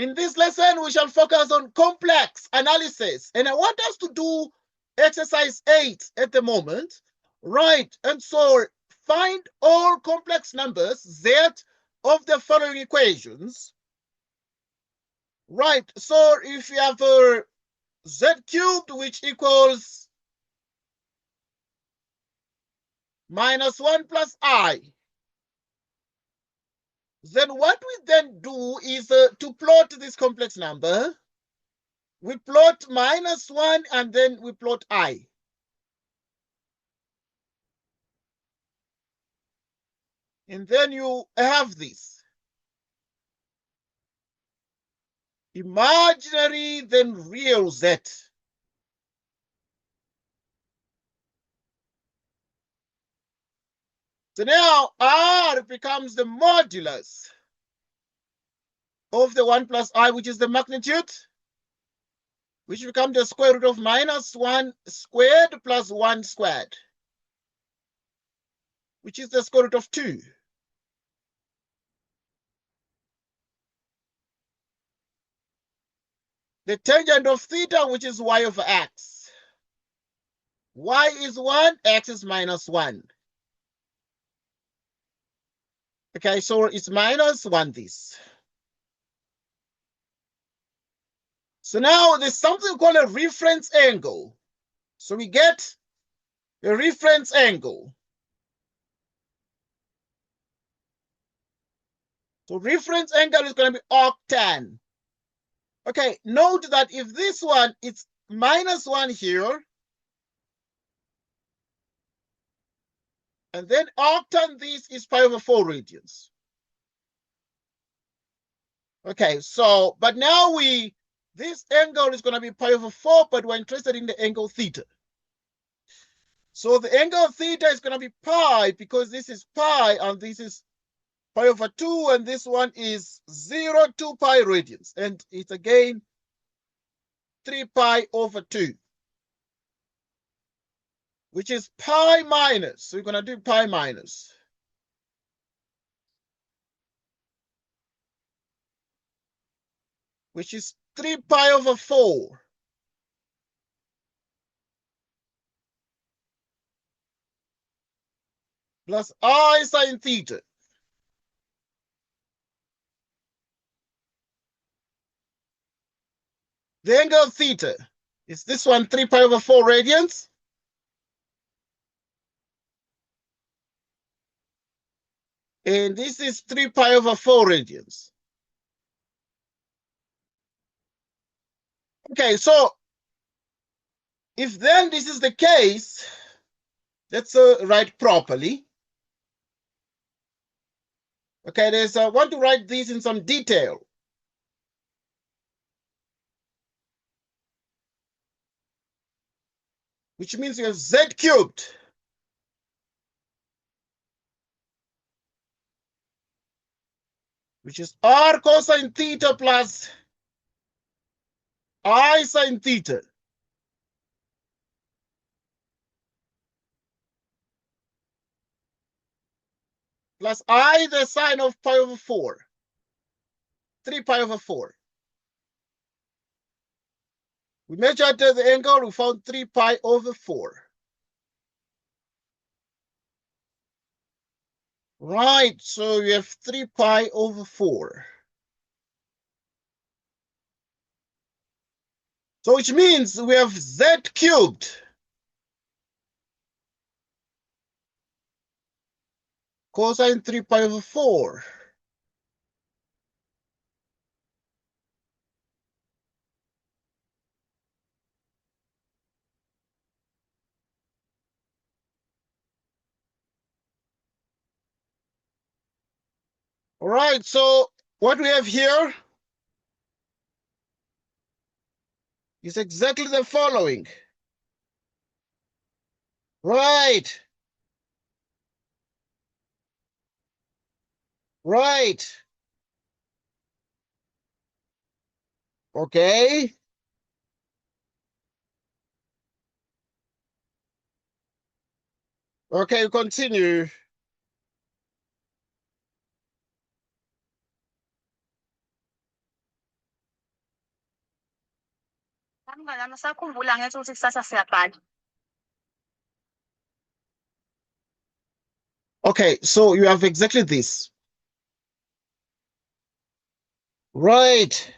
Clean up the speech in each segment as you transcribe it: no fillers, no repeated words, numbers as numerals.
In this lesson, we shall focus on complex analysis. And I want us to do exercise 8 at the moment. Right. And so find all complex numbers Z of the following equations. Right. So if you have Z cubed, which equals -1 plus I, then what we then do is to plot this complex number. We plot -1 and then we plot I. And then you have this. Imaginary, then real Z. So now R becomes the modulus of the 1 plus I, which is the magnitude, which becomes the square root of -1 squared plus 1 squared, which is the square root of 2. The tangent of theta, which is y over x. Y is 1, x is -1. Okay, so it's -1 this. So now there's something called a reference angle. So we get a reference angle. So reference angle is going to be arctan. Okay, note that if this one, it's -1 here, and then arctan this is pi over 4 radians. Okay, so, but now this angle is going to be pi over 4, but we're interested in the angle theta. So the angle theta is going to be pi, because this is pi and this is pi over 2, and this one is 0 to pi radians, and it's again 3 pi over 2, which is pi minus. So we're going to do pi minus. Which is 3 pi over 4. Plus I sine theta. The angle of theta is this one, 3 pi over 4 radians. And this is 3 pi over 4 radians. Okay, so if then this is the case, let's write properly. Okay, I want to write this in some detail. Which means you have Z cubed. Which is R cosine theta plus I sine theta. Plus I, the sine of pi over 4. 3 pi over 4. We measured the angle, we found 3 pi over 4. Right, so we have 3 pi over 4. So which means we have Z cubed. Cosine 3 pi over 4. All right, so what we have here is exactly the following. Right. Right. Okay. Okay, continue. Okay, so you have exactly this. Right.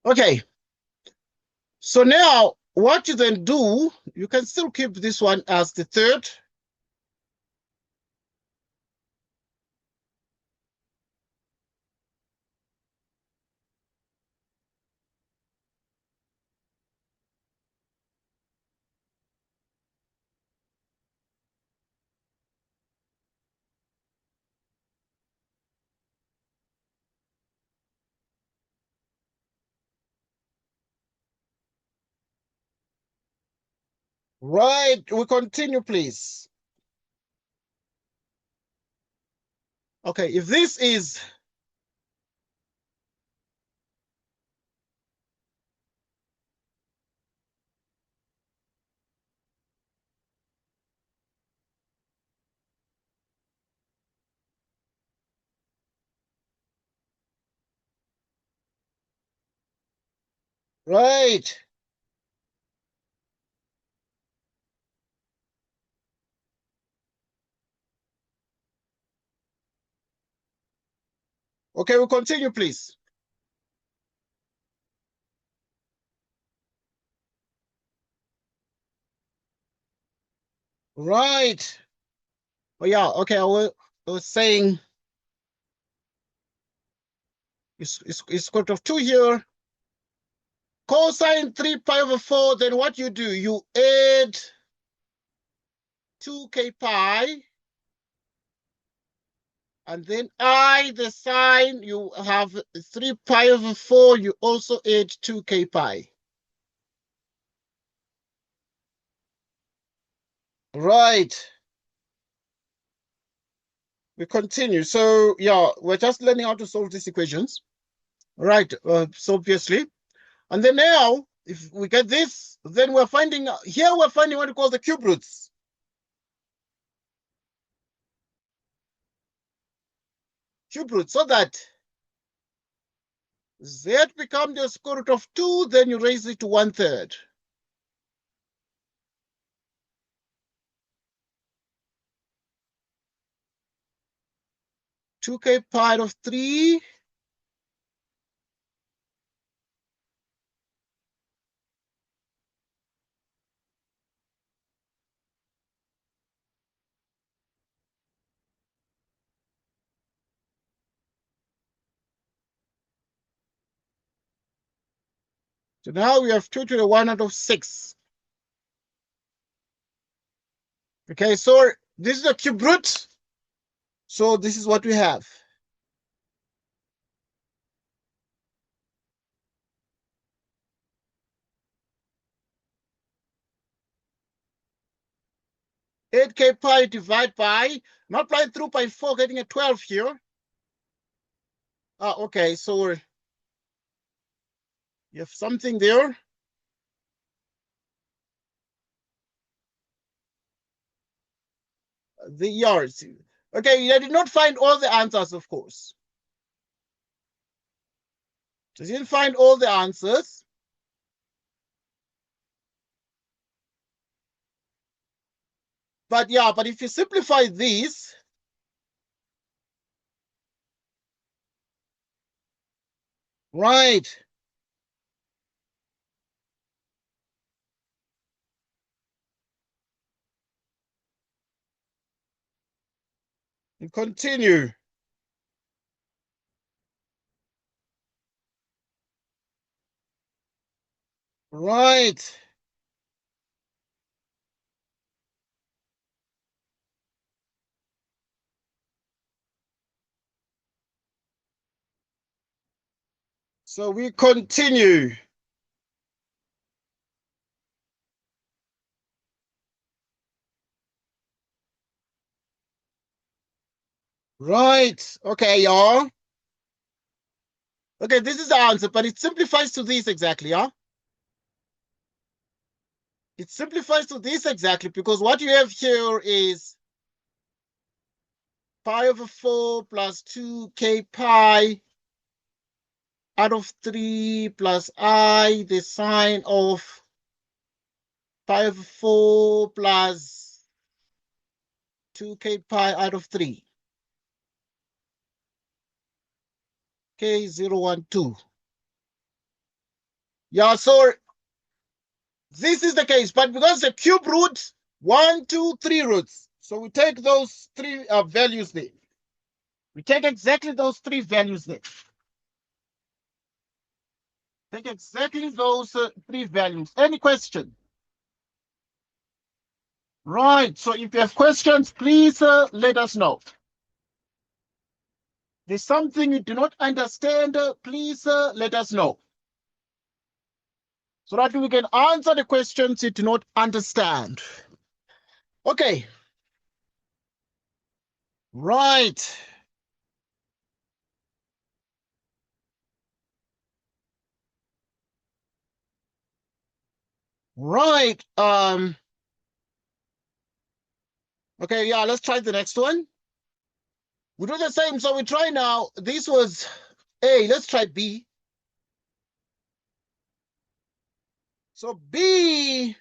Okay. So now what you then do, you can still keep this one as the third. Right. We continue, please. Okay, if this is right. Okay, we continue, please. Right. Oh yeah, okay, I was saying it's square root of 2 here. Cosine 3 pi over 4, then what you do, you add 2k pi, and then the sine, you have 3 pi over 4, you also add 2k pi. Right. We continue. So yeah, we're just learning how to solve these equations. Right, so obviously. And then now, if we get this, then we're finding what we call the cube roots. Cube roots, so that z becomes the square root of 2, then you raise it to 1/3. Two k pi of 3. So now we have 2 to the 1 out of 6. Okay, so this is the cube root. So this is what we have. Eight k pi divided by, multiplying through by 4, getting a 12 here. Okay, so you have something there. The yards. Okay, I did not find all the answers, of course. I didn't find all the answers. But yeah, but if you simplify these, right. And continue. Right. So we continue. Right. Okay, y'all. Okay, this is the answer, but it simplifies to this exactly, yeah? It simplifies to this exactly because what you have here is pi over 4 plus 2k pi out of 3 plus I, the sine of pi over 4 plus 2k pi out of 3. K012. Yeah, so this is the case, but because the cube root, 1, 2, 3 roots. So we take those three values there. We take exactly those three values there. Take exactly those three values. Any question? Right, so if you have questions, please let us know. There's something you do not understand, please let us know. So that we can answer the questions you do not understand. Okay. Right. Right. Okay, yeah, let's try the next one. We do the same. So we try now. This was A. Let's try B. So B,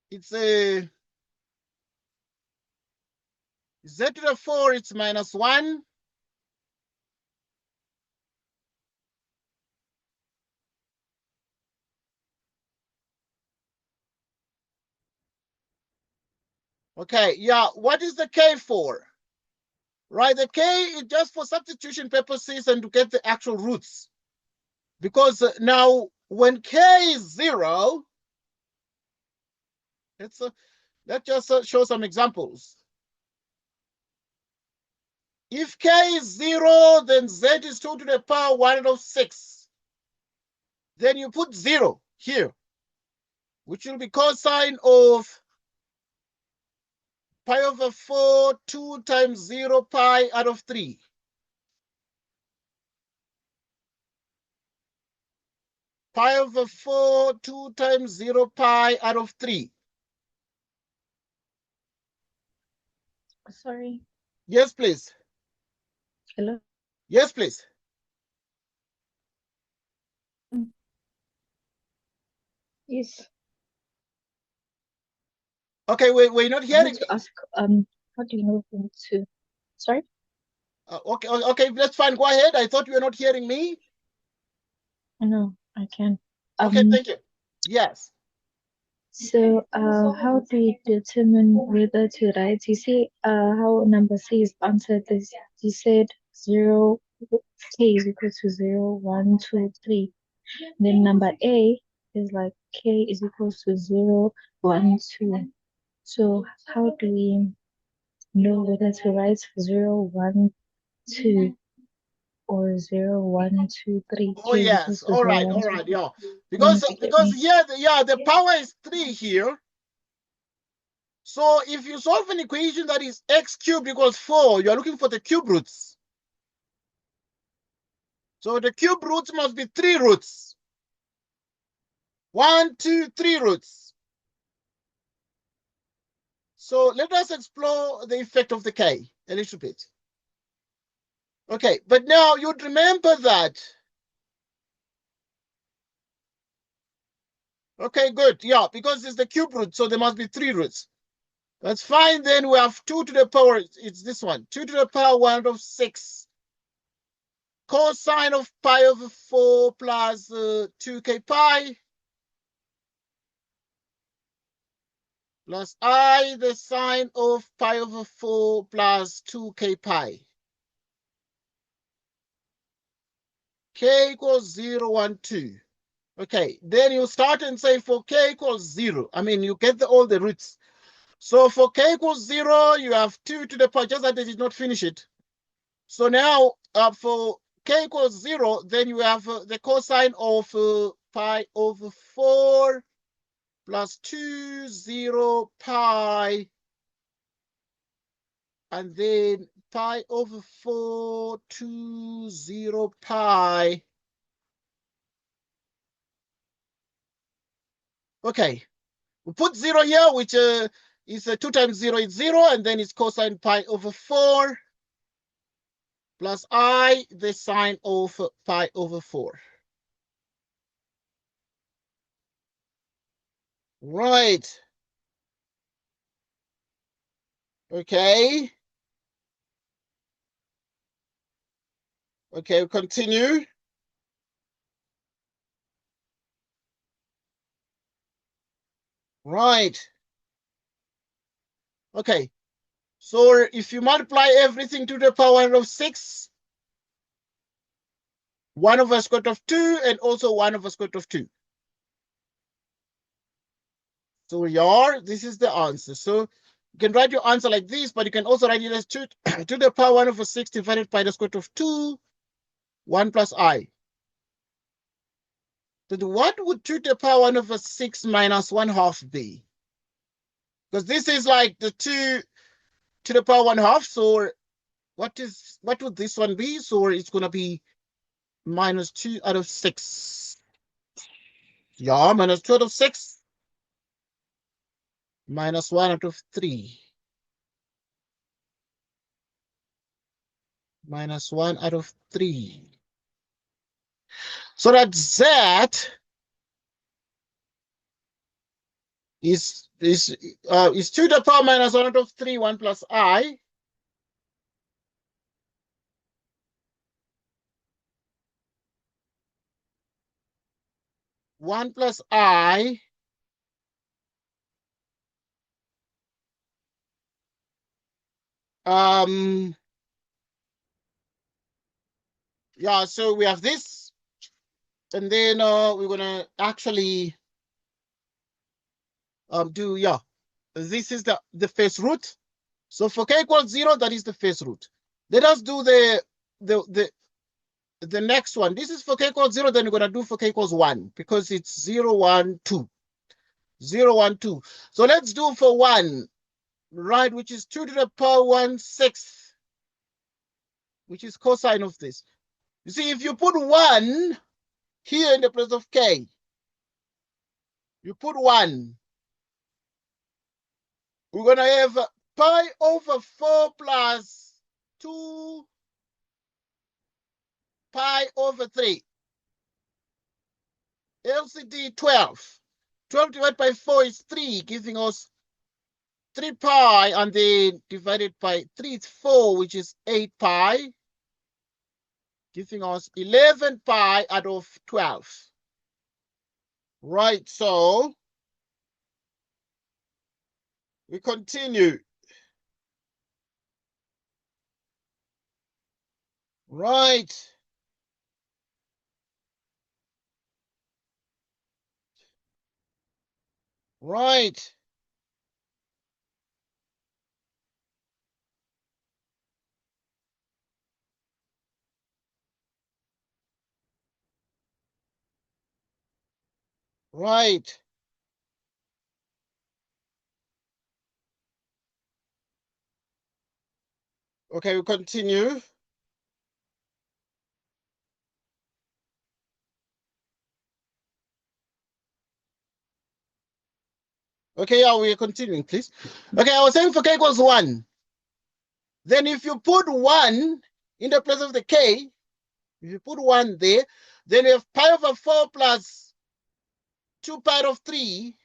it's a Z to the 4, it's minus 1. Okay, yeah, what is the K for? Right, the K is just for substitution purposes and to get the actual roots. Because now when K is 0, let's just show some examples. If K is 0, then Z is 2 to the power 1 of 6. Then you put 0 here, which will be cosine of pi over 4, 2 times 0 pi out of 3. Pi over 4, 2 times 0 pi out of 3. Sorry. Yes, please. Hello? Yes, please. Yes. Okay, we're not I hearing. want to ask, how do you know when to... Sorry? Okay, that's fine. Go ahead. I thought you were not hearing me. No, I can. Okay, thank you. Yes. So, how do you determine whether to write? You see, how number C is answered this. You said 0, K is equal to 0, 1, 2, 3. Then number A is like K is equal to 0, 1, 2. So, how do we know whether to write 0, 1, 2 or 0, 1, 2, 3? Oh, K is equal yes. to All 0, right. 1, All 2, right. 3. Yeah. Let Because me. here, the power is 3 here. So if you solve an equation that is x cubed equals 4, you're looking for the cube roots. So the cube roots must be 3 roots. 1, 2, 3 roots. So let us explore the effect of the K a little bit. Okay, but now you'd remember that. Okay, good. Yeah, because it's the cube root, so there must be 3 roots. That's fine. Then we have 2 to the power, it's this one, 2 to the power 1 of 6. Cosine of pi over 4 plus 2k pi plus I, the sine of pi over 4 plus 2k pi. K equals 0, 1, 2. Okay, then you start and say for K equals 0. I mean, you get all the roots. So for K equals 0, you have 2 to the power, just that they did not finish it. So now for K equals 0, then you have the cosine of pi over 4 plus 2, 0, pi, and then pi over 4, 2, 0, pi. Okay, we put 0 here, which is 2 times 0 is 0, and then it's cosine pi over 4 plus I, the sine of pi over 4. Right. Okay. Okay, we continue. Right. Okay. So if you multiply everything to the power of 6, 1 over square root of 2, and also 1 over square root of 2. So this is the answer. So you can write your answer like this, but you can also write it as 2 to the power 1 over 6 divided by the square root of 2, 1 plus I. Then what would 2 to the power 1 over 6 minus 1/2 be? Because this is like the 2 to the power 1/2. So what would this one be? So it's going to be minus 2 out of 6. Yeah, minus 2 out of 6. Minus 1 out of 3. Minus 1 out of 3. So that Z is 2 to the power minus 1 out of 3, 1 plus I. One plus I yeah, so we have this, and then we're gonna actually do, yeah, this is the first root. So for k equals 0, that is the first root. Let us do the next one. This is for k equals 0, then we're gonna do for k equals 1, because it's 0, 1, 2. 0, 1, 2. So let's do for 1, right, which is 2 to the power 1/6, which is cosine of this. You see, if you put 1 here in the place of k, you put 1, we're going to have pi over 4 plus 2 pi over 3. LCD 12. 12 divided by 4 is 3, giving us 3 pi, and then divided by 3 is 4, which is 8 pi, giving us 11 pi out of 12. Right, so we continue. Right. Right. Right. Okay, we continue. Okay, yeah, we are continuing, please. Okay, I was saying for k equals 1. Then if you put 1 in the place of the k, if you put 1 there, then you have pi over 4 plus 2 pi of 3.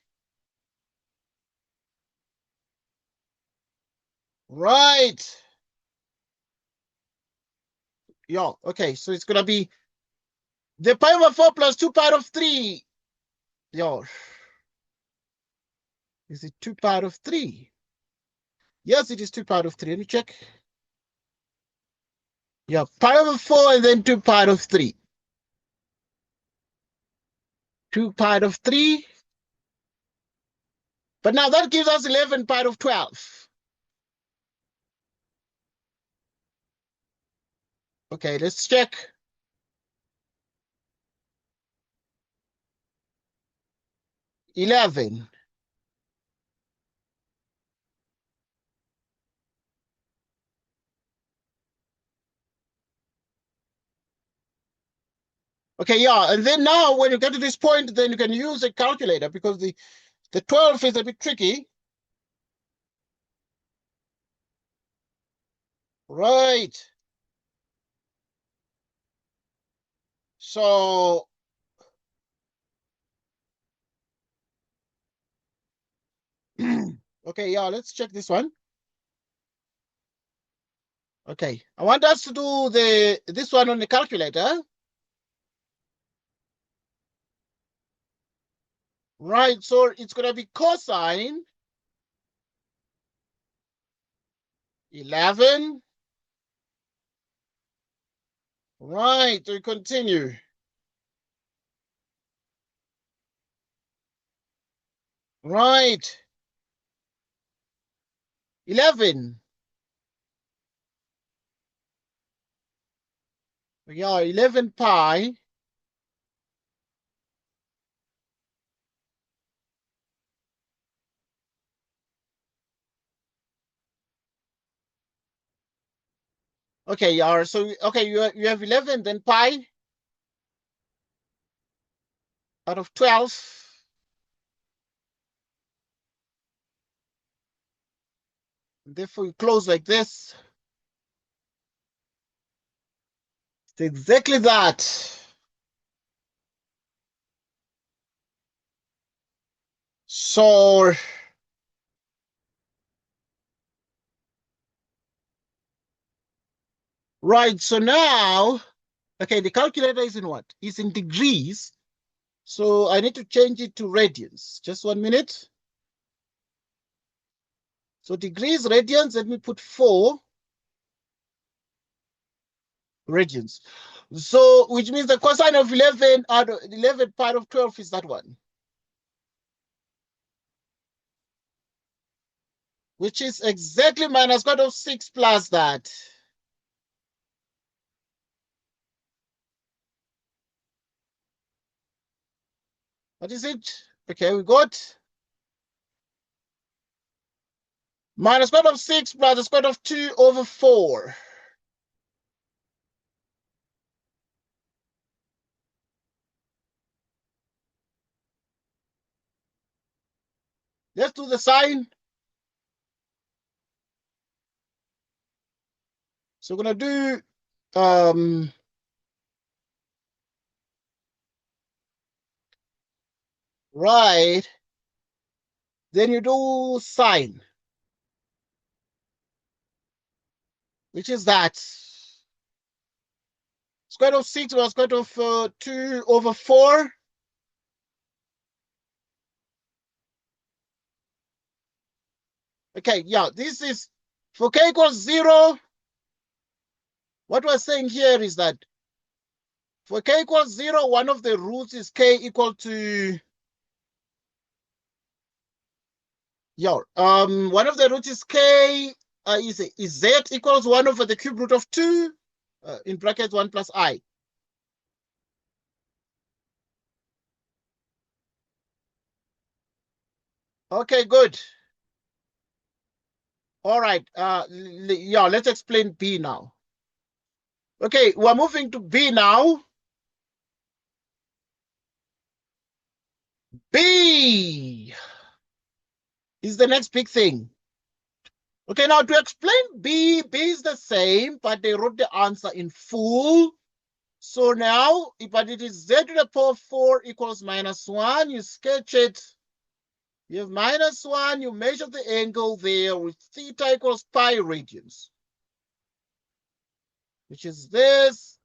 Right. Yeah, okay, so it's going to be the pi over 4 plus 2 pi of 3. Yeah. Is it 2 pi of 3? Yes, it is 2 pi of 3. Let me check. Yeah, pi over 4 and then 2 pi of 3. 2 pi of 3. But now that gives us 11 pi of 12. Okay, let's check. $11. Okay, yeah, and then now when you get to this point, then you can use a calculator, because the 12 is a bit tricky. Right. So okay, yeah, let's check this one. Okay, I want us to do this one on the calculator. Right, so it's gonna be cosine 11. Right, we continue. Right. 11. Yeah, 11 pi. Okay, yeah, so okay, you have 11, then pi out of 12. Therefore, you close like this. It's exactly that. So, right, so now, okay, the calculator is in what? It's in degrees. So I need to change it to radians. Just 1 minute. So degrees, radians, let me put 4 radians. So, which means the cosine of 11 out of 11 part of 12 is that one, which is exactly minus square root of 6 plus that. What is it? Okay, we got minus square root of 6 plus the square root of 2 over 4. Let's do the sign. So we're going to do right. Then you do sine, which is that. Square root of 6 plus square root of 2 over 4. Okay, yeah, this is for k equals 0. What we're saying here is that for k equals 0, one of the roots is k equal to, yeah, one of the roots is k, is z equals 1 over the cube root of 2, in brackets 1 plus I. Okay, good. All right, yeah, let's explain B now. Okay, we're moving to B now. B is the next big thing. Okay, now to explain B is the same, but they wrote the answer in full. So now, but it is z to the power 4 equals minus 1. You sketch it. You have minus 1. You measure the angle there with theta equals pi radians, which is this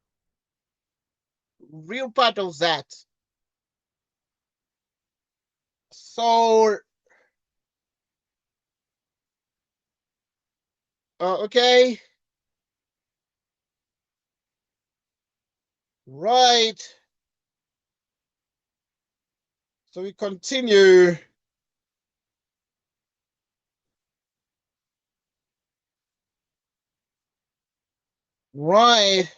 real part of that. So, okay. Right. So we continue. Right.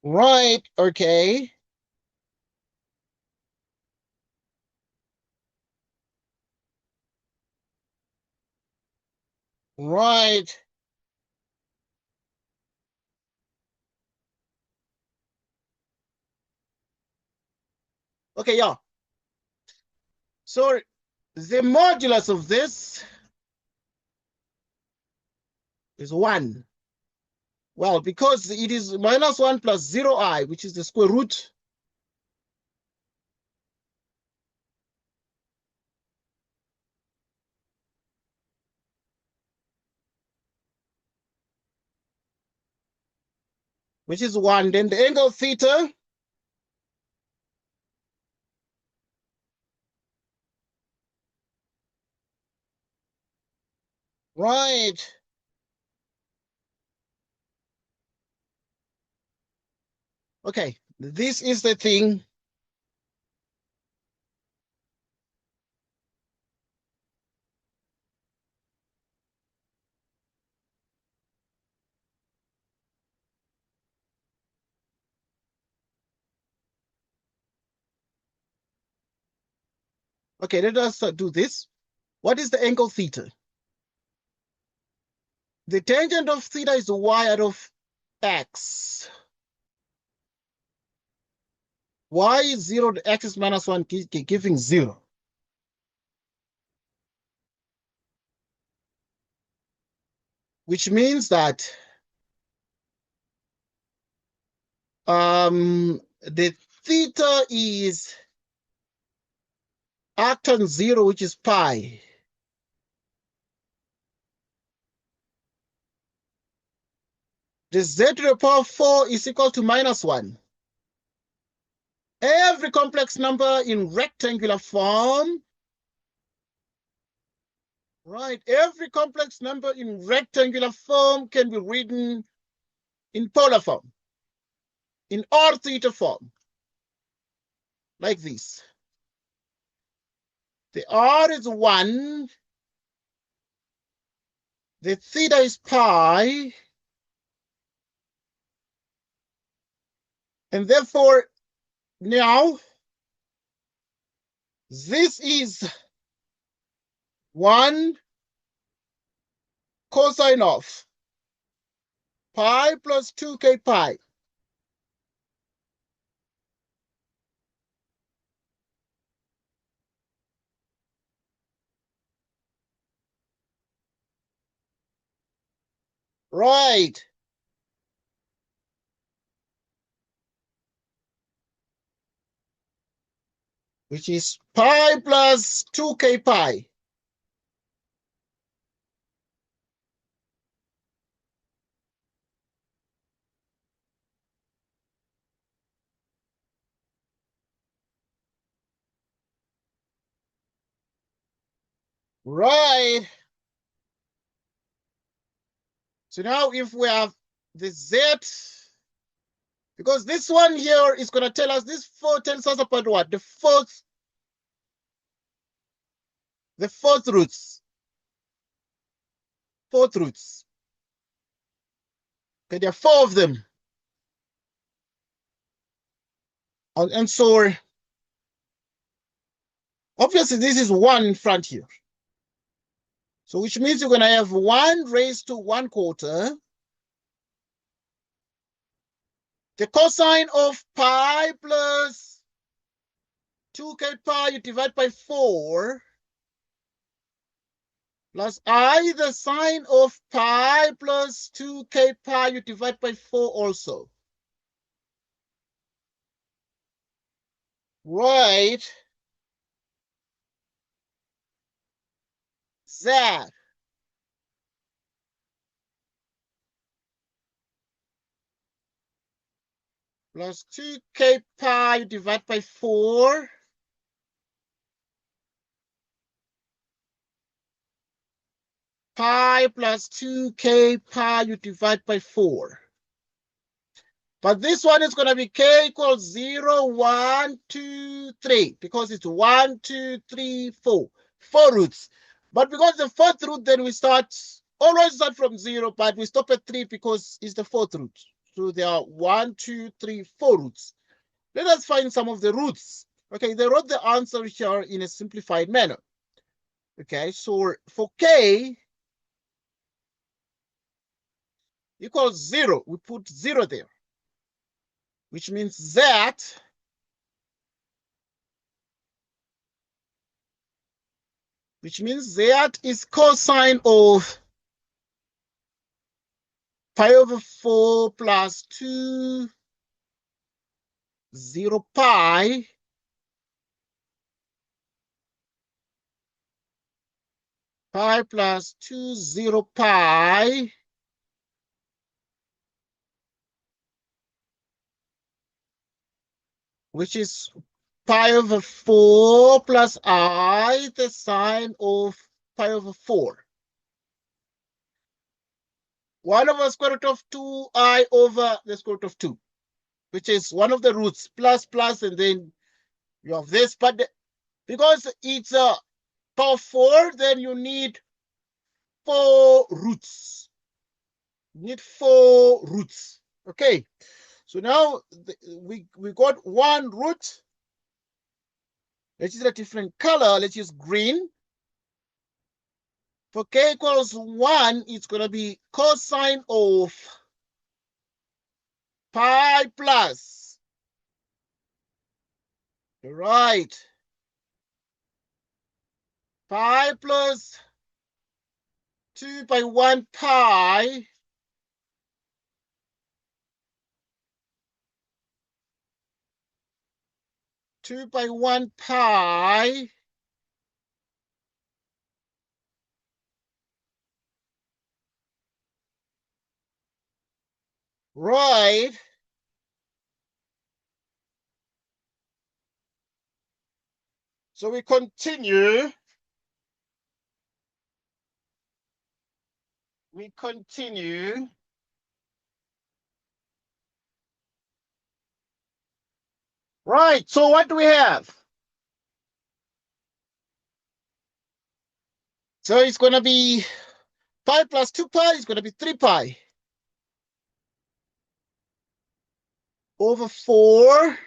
Right. Okay. Right. Okay, yeah. So the modulus of this is 1. Well, because it is minus 1 plus 0i, which is the square root. Which is 1. Then the angle theta right. Okay, this is the thing. Okay, let us do this. What is the angle theta? The tangent of theta is y out of x. Y is 0, the x is minus 1, giving 0. Which means that the theta is arctan 0, which is pi. The z to the power 4 is equal to minus 1. Every complex number in rectangular form, right? Every complex number in rectangular form can be written in polar form, in r theta form, like this. The r is 1, the theta is pi, and therefore now this is 1 cosine of pi plus 2k pi. Right. Which is pi plus 2k pi. Right. So now if we have the z, because this one here is going to tell us, this 4 tells us about what? The fourth roots. Fourth roots. Okay, there are 4 of them. And so obviously this is 1 in front here. So which means you're going to have 1 raised to 1/4. The cosine of pi plus 2k pi, you divide by 4, plus I, the sine of pi plus 2k pi, you divide by 4 also. Right. Z plus 2k pi, you divide by 4. Pi plus 2k pi, you divide by 4. But this one is going to be k equals 0, 1, 2, 3, because it's 1, 2, 3, 4. 4 roots. But because the 4th root, then we always start from 0, but we stop at 3 because it's the 4th root. So there are 1, 2, 3, 4 roots. Let us find some of the roots. Okay, they wrote the answer here in a simplified manner. Okay, so for k equals 0, we put 0 there, which means that is cosine of pi over 4 plus 2, 0 pi, pi plus 2, 0 pi, which is pi over 4 plus I, the sine of pi over 4. 1 over square root of 2i over the square root of 2, which is one of the roots, plus, and then you have this. But because it's a power 4, then you need 4 roots. You need 4 roots. Okay. So now we got 1 root. Let's use a different color. Let's use green. For k equals 1, it's going to be cosine of pi plus. Right. Pi plus 2 by 1 pi. Two by 1 pi. Right. So we continue. We continue. Right. So what do we have? So it's going to be pi plus 2 pi is going to be 3 pi over 4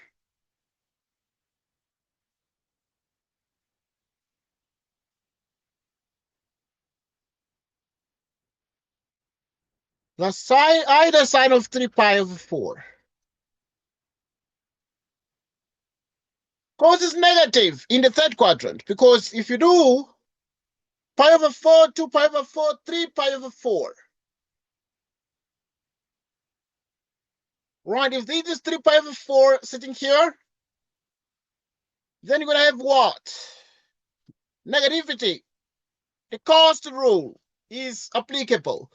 the sine, either sine of 3 pi over 4. Cos is negative in the third quadrant, because if you do pi over 4, 2 pi over 4, 3 pi over 4. Right, if this is 3 pi over 4 sitting here, then you're going to have what? Negativity. The cost rule is applicable.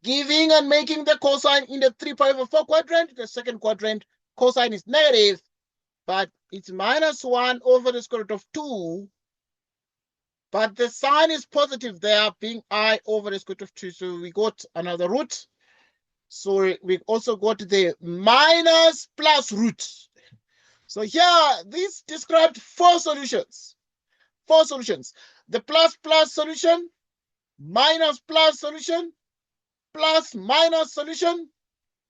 Giving and making the cosine in the 3 pi over 4 quadrant, the second quadrant, cosine is negative, but it's minus 1 over the square root of 2. But the sign is positive there, being I over the square root of 2. So we got another root. So we also got the minus plus root. So here, this described 4 solutions. 4 solutions. The plus solution, minus solution, plus minus solution,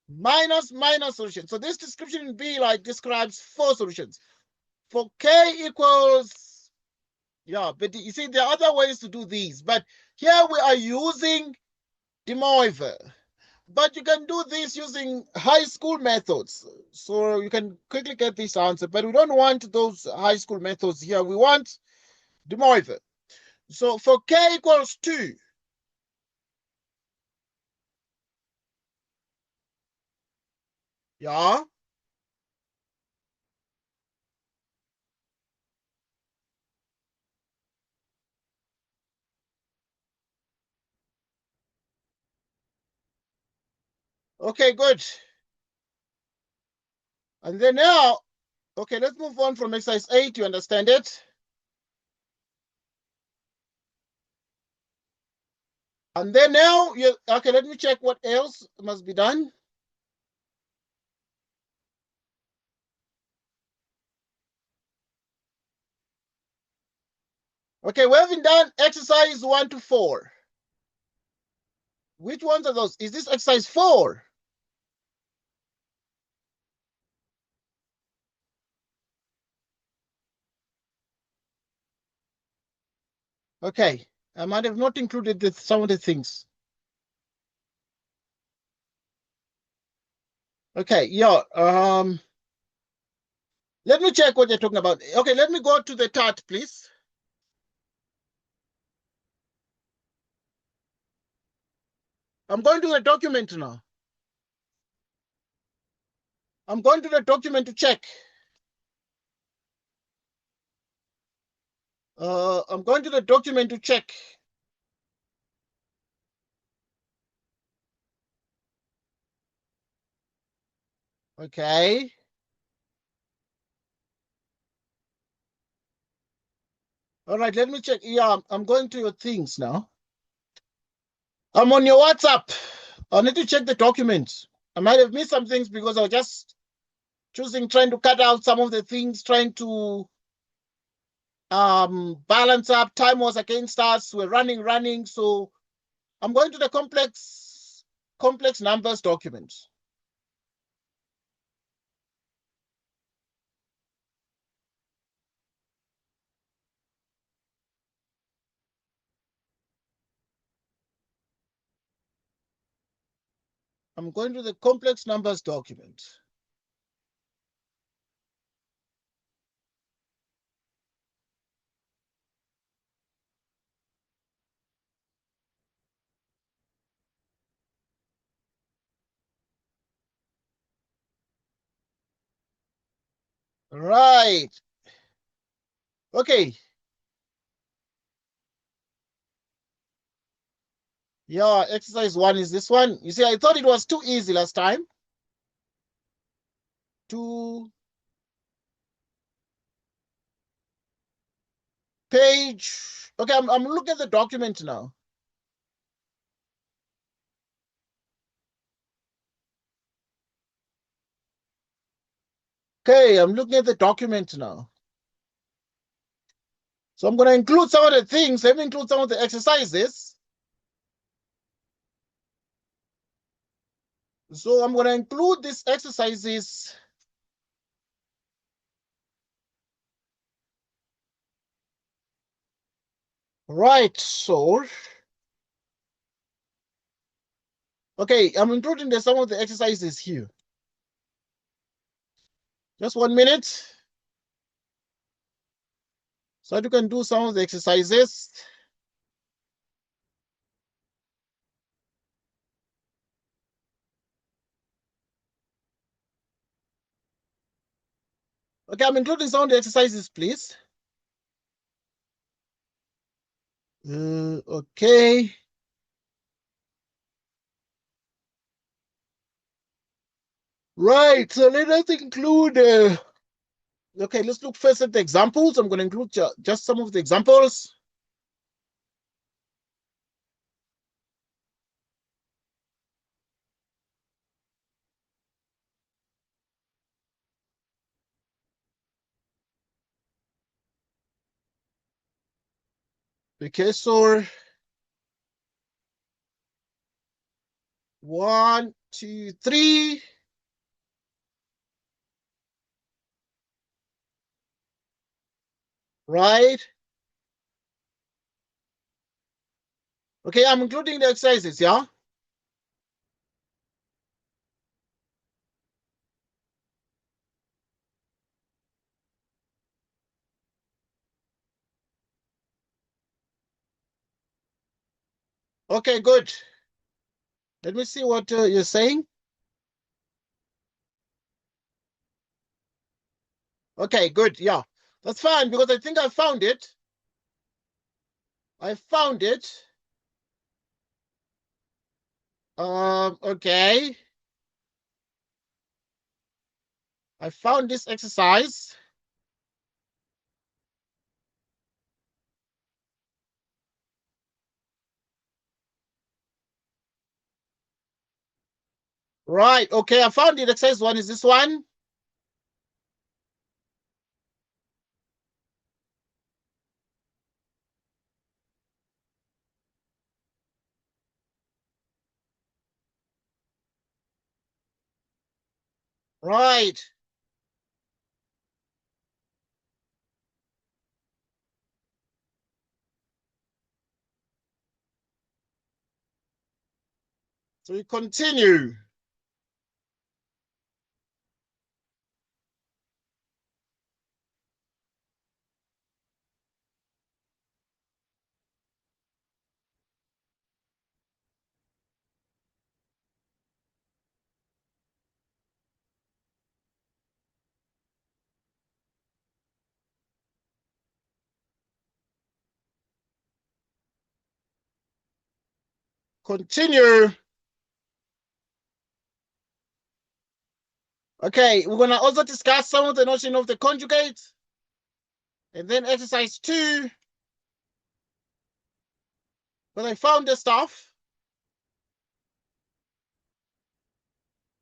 minus solution. So this description in B describes 4 solutions. For k equals, yeah, but you see there are other ways to do these, but here we are using de Moivre. But you can do this using high school methods. So you can quickly get this answer, but we don't want those high school methods here. We want de Moivre. So for k equals 2, yeah, okay, good. And then now, okay, let's move on from exercise 8. You understand it? And then now, okay, let me check what else must be done. Okay, we haven't done exercise 1 to 4. Which ones are those? Is this exercise 4? Okay, I might have not included some of the things. Okay, yeah. Let me check what you're talking about. Okay, let me go to the chart, please. I'm going to the document now. I'm going to the document to check. I'm going to the document to check. Okay. All right, let me check. Yeah, I'm going to your things now. I'm on your WhatsApp. I need to check the documents. I might have missed some things because I was just trying to cut out some of the things, trying to balance up. Time was against us. We're running. So I'm going to the complex numbers document. I'm going to the complex numbers document. Right. Okay. Yeah, exercise 1 is this one. You see, I thought it was too easy last time. Page. Okay, I'm looking at the document now. Okay, I'm looking at the document now. So I'm going to include some of the things. Let me include some of the exercises. So I'm going to include these exercises. Right, so. Okay, I'm including some of the exercises here. Just 1 minute. So you can do some of the exercises. Okay, I'm including some of the exercises, please. Okay. Right, so let us include, okay, let's look first at the examples. I'm going to include just some of the examples. Okay, so 1, 2, 3. Right. Okay, I'm including the exercises, yeah? Okay, good. Let me see what you're saying. Okay, good. Yeah, that's fine because I think I found it. I found it. Okay. I found this exercise. Right. Okay, I found it. Exercise 1 is this one. Right. So we continue. continue. Okay, we're gonna also discuss some of the notion of the conjugate. And then exercise 2. When I found the stuff.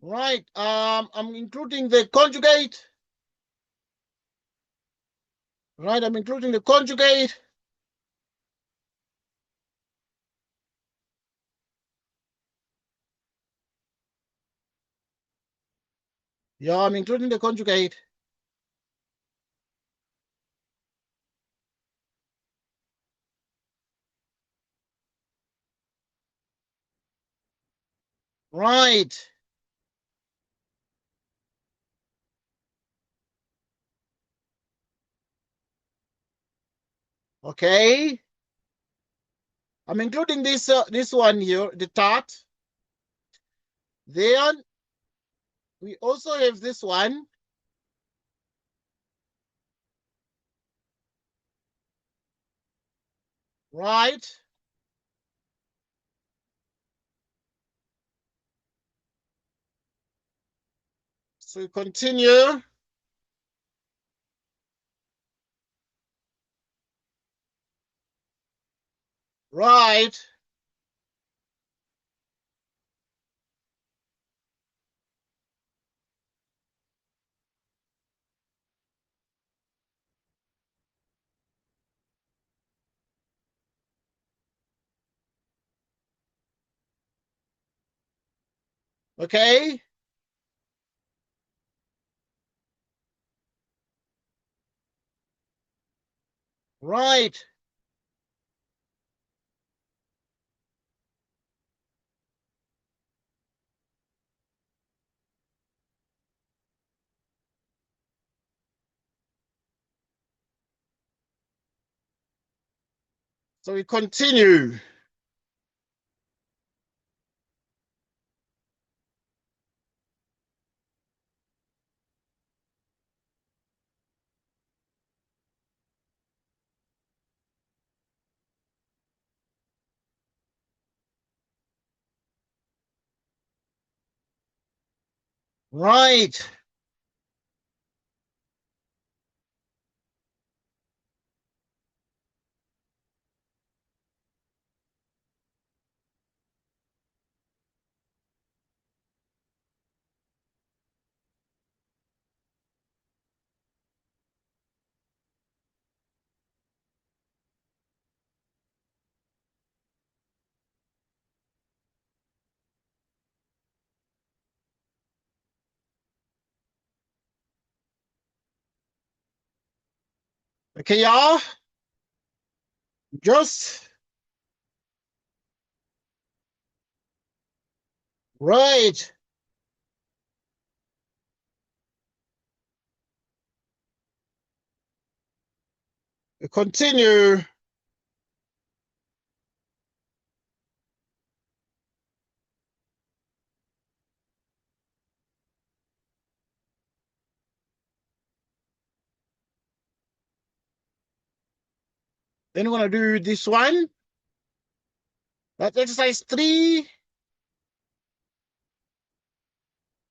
Right, I'm including the conjugate. Right, I'm including the conjugate. Yeah, I'm including the conjugate. Right. Okay. I'm including this one here, the tart. Then we also have this one. Right. So we continue. Right. Okay. Right. So we continue. Right. Okay, y'all. Just right. We continue. Then we're gonna do this one. That's exercise 3.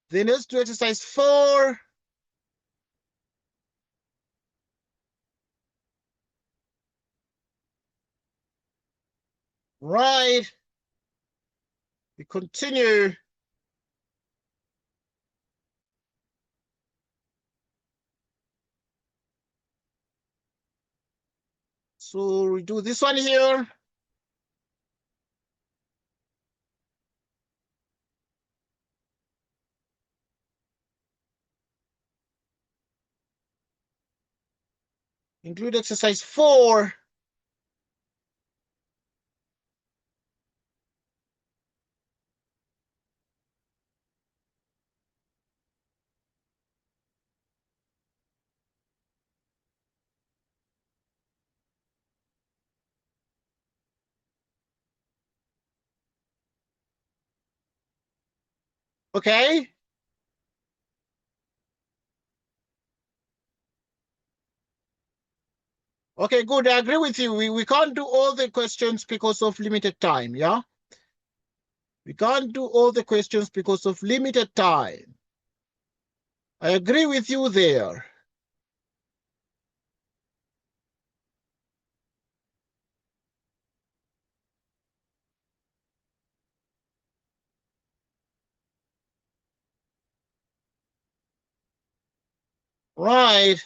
Then let's do exercise 4. Right. We continue. So we do this one here. Include exercise 4. Okay. Okay, good. I agree with you. We can't do all the questions because of limited time, yeah? We can't do all the questions because of limited time. I agree with you there. Right.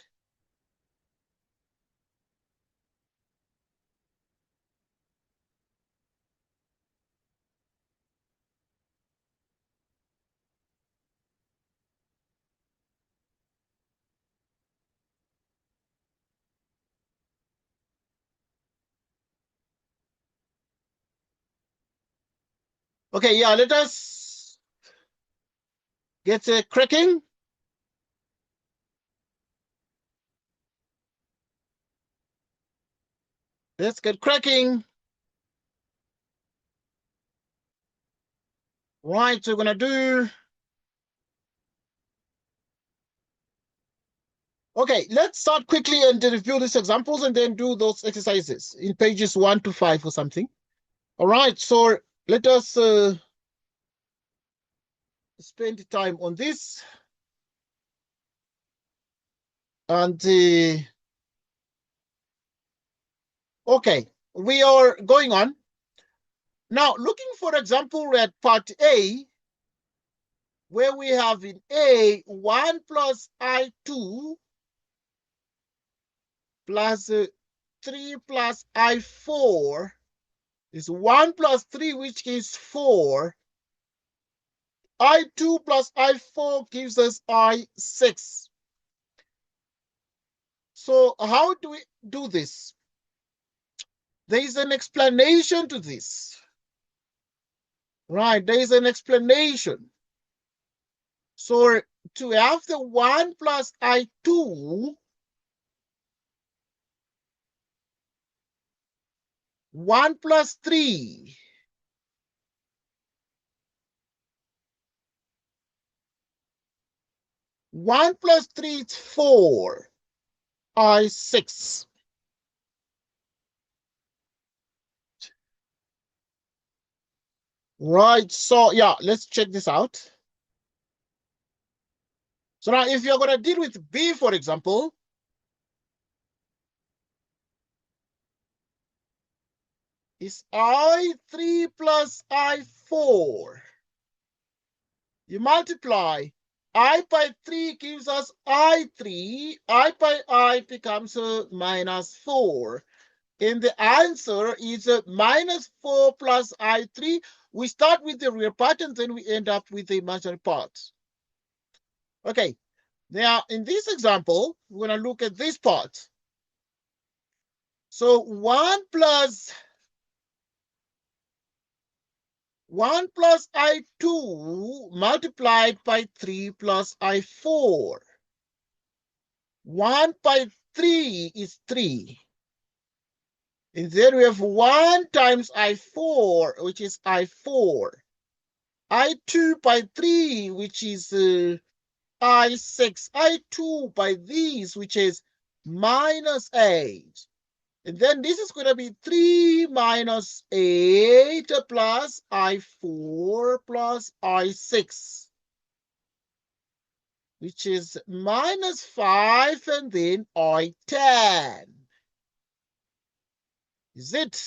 Okay, yeah, let us get cracking. Let's get cracking. Right, so we're going to do... Okay, let's start quickly and review these examples and then do those exercises in pages 1 to 5 or something. All right, so let us spend time on this. And okay, we are going on. Now, looking, for example, at part A, where we have in A 1 plus I2 plus 3 plus I4 is 1 plus 3, which is 4. I2 plus I4 gives us I6. So how do we do this? There is an explanation to this. Right, there is an explanation. So to have the 1 plus I2, 1 plus 3, one plus 3 is 4, I6. Right, so yeah, let's check this out. So now if you're going to deal with B, for example, is I3 plus I4. You multiply. I by 3 gives us I3. I by I becomes minus 4. And the answer is minus 4 plus I3. We start with the real part and then we end up with the imaginary part. Okay. Now, in this example, we're going to look at this part. So 1 plus I2 multiplied by 3 plus I4. 1 by 3 is 3. And then we have 1 times I4, which is I4. I2 by 3, which is I6. I2 by these, which is minus 8. And then this is going to be 3 minus 8 plus I4 plus I6, which is minus 5 and then I10. Is it?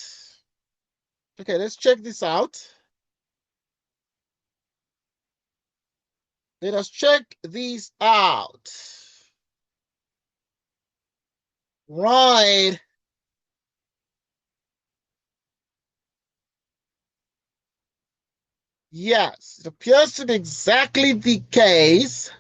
Okay, let's check this out. Let us check these out. Right. Yes, it appears to be exactly the case.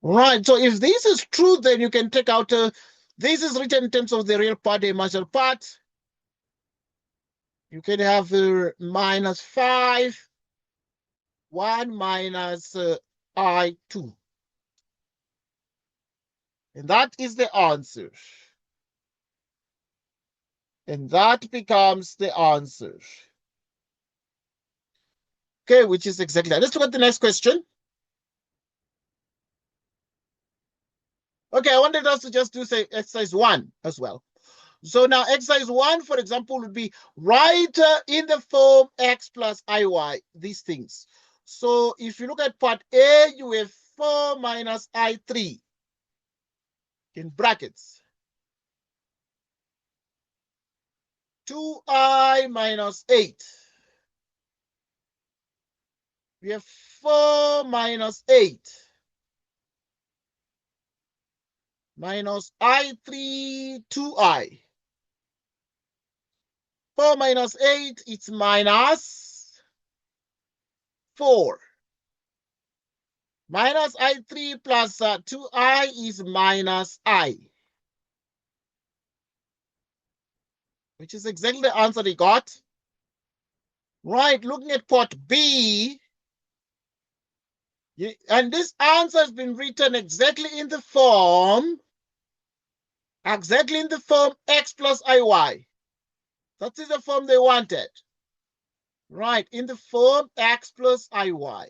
Right, so if this is true, then you can take out, this is written in terms of the real part, the imaginary part. You can have minus 5, 1 minus I2. And that is the answer. And that becomes the answer. Okay, which is exactly that. Let's look at the next question. Okay, I wanted us to just do, say, exercise 1 as well. So now exercise 1, for example, would be write in the form x plus iy, these things. So if you look at part A, you have 4 minus I3 in brackets. 2I minus 8. We have 4 minus 8 minus I3, 2I. 4 minus 8, it's minus 4. Minus I3 plus 2I is minus I, which is exactly the answer they got. Right, looking at part B, and this answer has been written exactly in the form x plus iy. That is the form they wanted. Right, in the form x plus iy.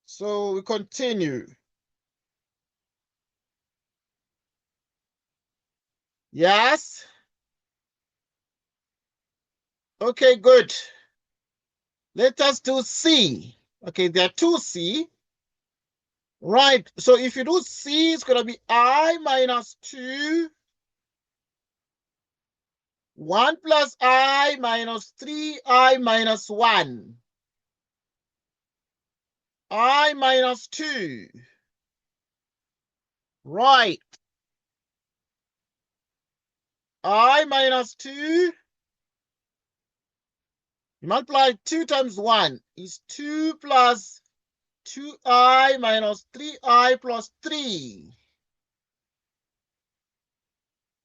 So we continue. Yes? Okay, good. Let us do C. Okay, there are two C. Right, so if you do C, it's going to be I minus 2, 1 plus I minus 3I minus 1. I minus 2. Right. I minus 2. You multiply 2 times 1 is 2 plus 2I minus 3I plus 3.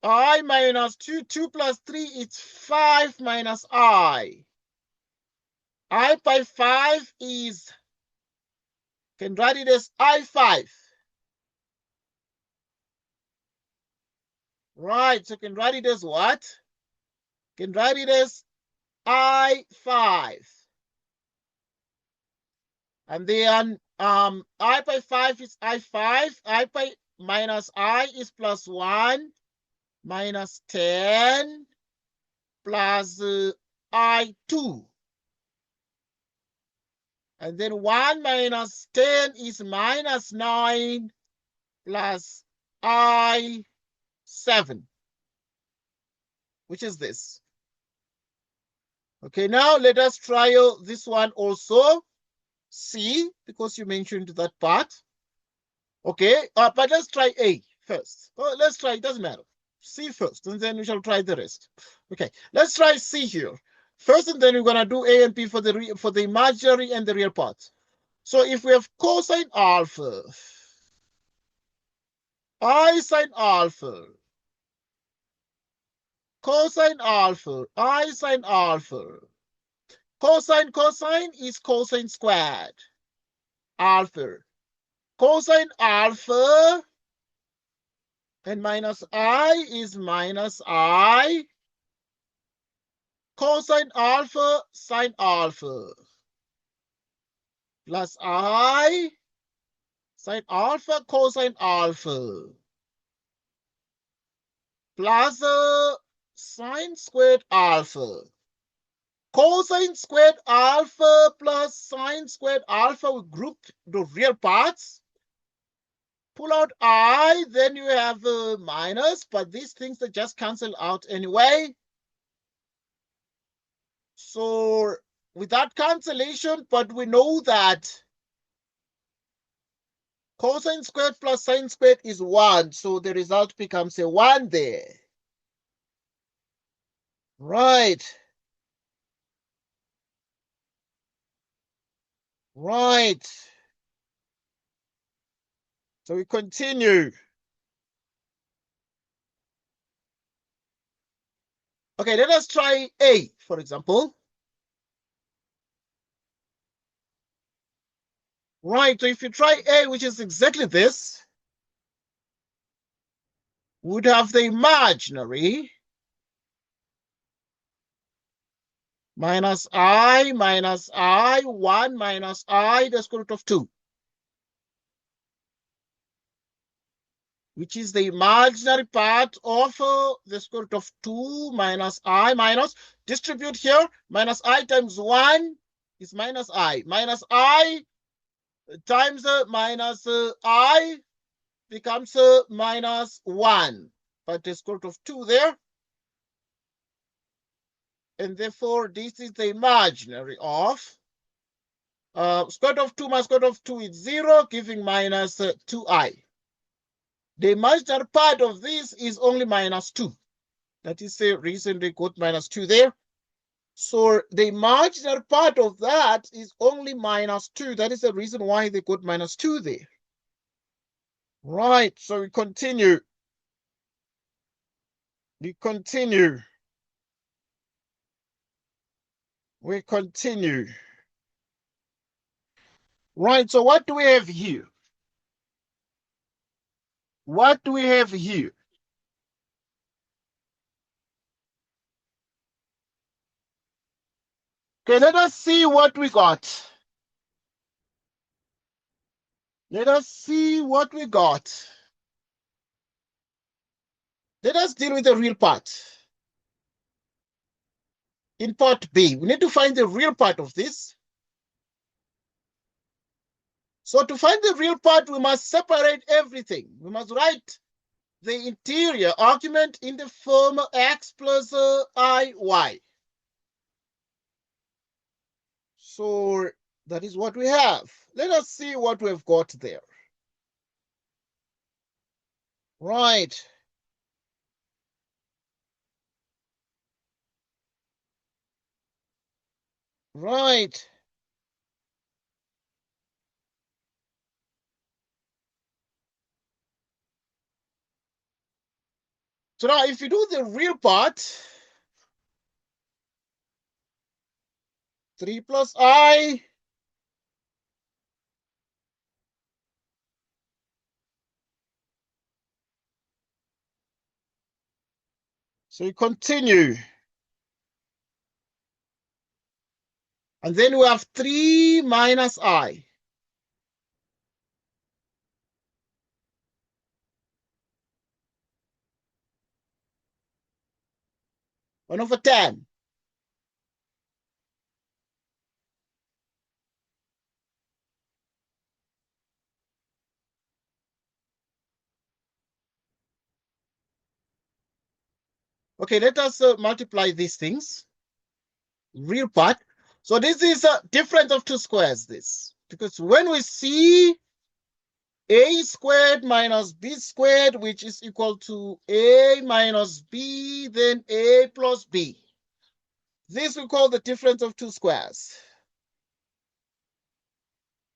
I minus 2, 2 plus 3 is 5 minus I. I by 5 is, can write it as I5. Right, so can write it as what? Can write it as I5. And then I by 5 is I5. I by minus I is plus 1 minus 10 plus I2. And then 1 minus 10 is minus 9 plus I7, which is this. Okay, now let us trial this one also. C, because you mentioned that part. Okay, but let's try A first. Oh, let's try, it doesn't matter. C first, and then we shall try the rest. Okay, let's try C here first, and then we're gonna do A and B for the imaginary and the real parts. So if we have cosine alpha, I sine alpha, cosine alpha, I sine alpha, cosine is cosine squared, alpha, cosine alpha, and minus I is minus I, cosine alpha, sine alpha, plus I, sine alpha, cosine alpha, plus sine squared alpha. Cosine squared alpha plus sine squared alpha, we group the real parts. Pull out I, then you have minus, but these things that just cancel out anyway. So without cancellation, but we know that cosine squared plus sine squared is 1. So the result becomes a 1 there. Right. Right. So we continue. Okay, let us try A, for example. Right, so if you try A, which is exactly this, would have the imaginary minus I, 1 minus I, the square root of 2. which is the imaginary part of the square root of 2 minus I minus, distribute here, minus I times 1 is minus I. Minus I times minus I becomes minus 1. But the square root of 2 there. And therefore, this is the imaginary of square root of 2 minus square root of 2 is 0, giving minus 2I. The imaginary part of this is only minus 2. That is the reason they got minus 2 there. So the imaginary part of that is only minus 2. That is the reason why they got minus 2 there. Right, so we continue. We continue. We continue. Right, so what do we have here? What do we have here? Okay, let us see what we got. Let us see what we got. Let us deal with the real part. In part B, we need to find the real part of this. So to find the real part, we must separate everything. We must write the interior argument in the form x plus iy. So that is what we have. Let us see what we've got there. Right. Right. So now if you do the real part, 3 plus I so you continue. And then we have 3 minus I. One over 10. Okay, let us multiply these things. Real part. So this is a difference of two squares, this. Because when we see a squared minus b squared, which is equal to a minus b, then a plus b. This we call the difference of two squares.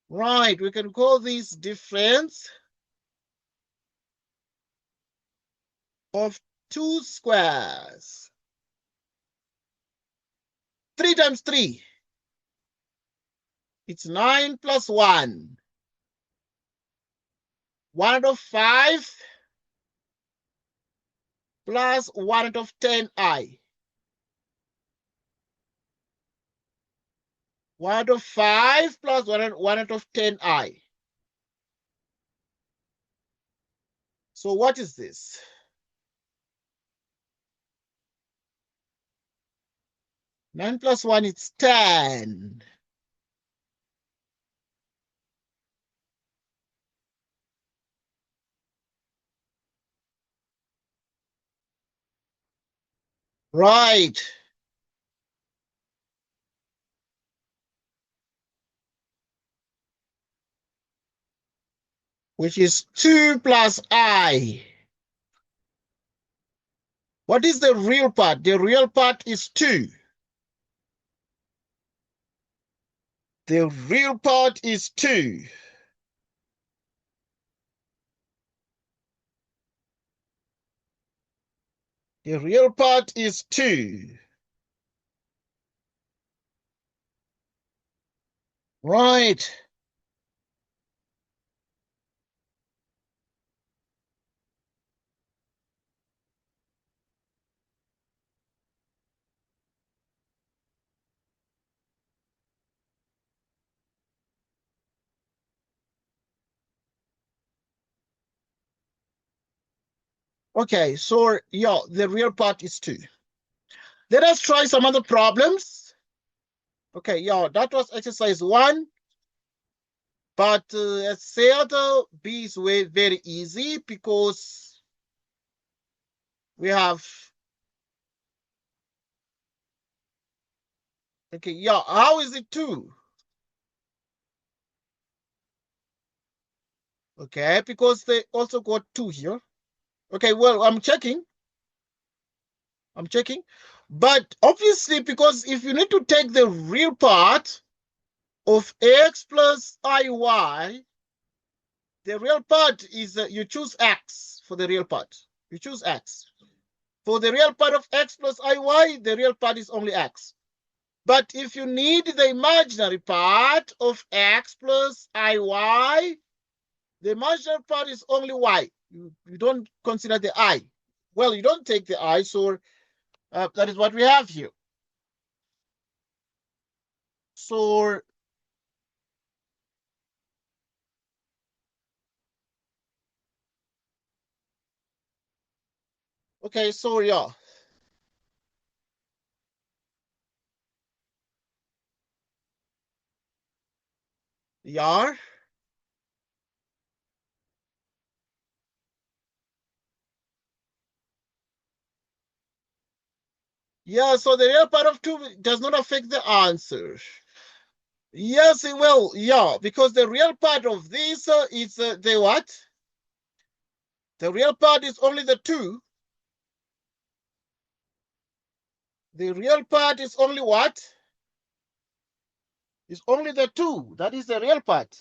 Right, we can call this difference of two squares. 3 times 3. It's 9 plus 1. 1 out of 5 plus 1 out of 10i. 1 out of 5 plus 1 out of 10i. So what is this? Nine plus 1 is 10. Right. Which is 2 plus I. What is the real part? The real part is 2. The real part is 2. The real part is 2. Right. Okay, so yeah, the real part is 2. Let us try some other problems. Okay, yeah, that was exercise 1. But as said, B is very easy because we have, okay, yeah, how is it 2? Okay, because they also got 2 here. Okay, well, I'm checking. But obviously, because if you need to take the real part of x plus iy, the real part is you choose x for the real part. You choose x. For the real part of x plus iy, the real part is only x. But if you need the imaginary part of x plus iy, the imaginary part is only y. You don't consider the I. Well, you don't take the I, so that is what we have here. So, okay, so yeah. Yeah. Yeah, so the real part of 2 does not affect the answer. Yes, it will. Yeah, because the real part of this is the what? The real part is only the 2. The real part is only what? It's only the 2. That is the real part.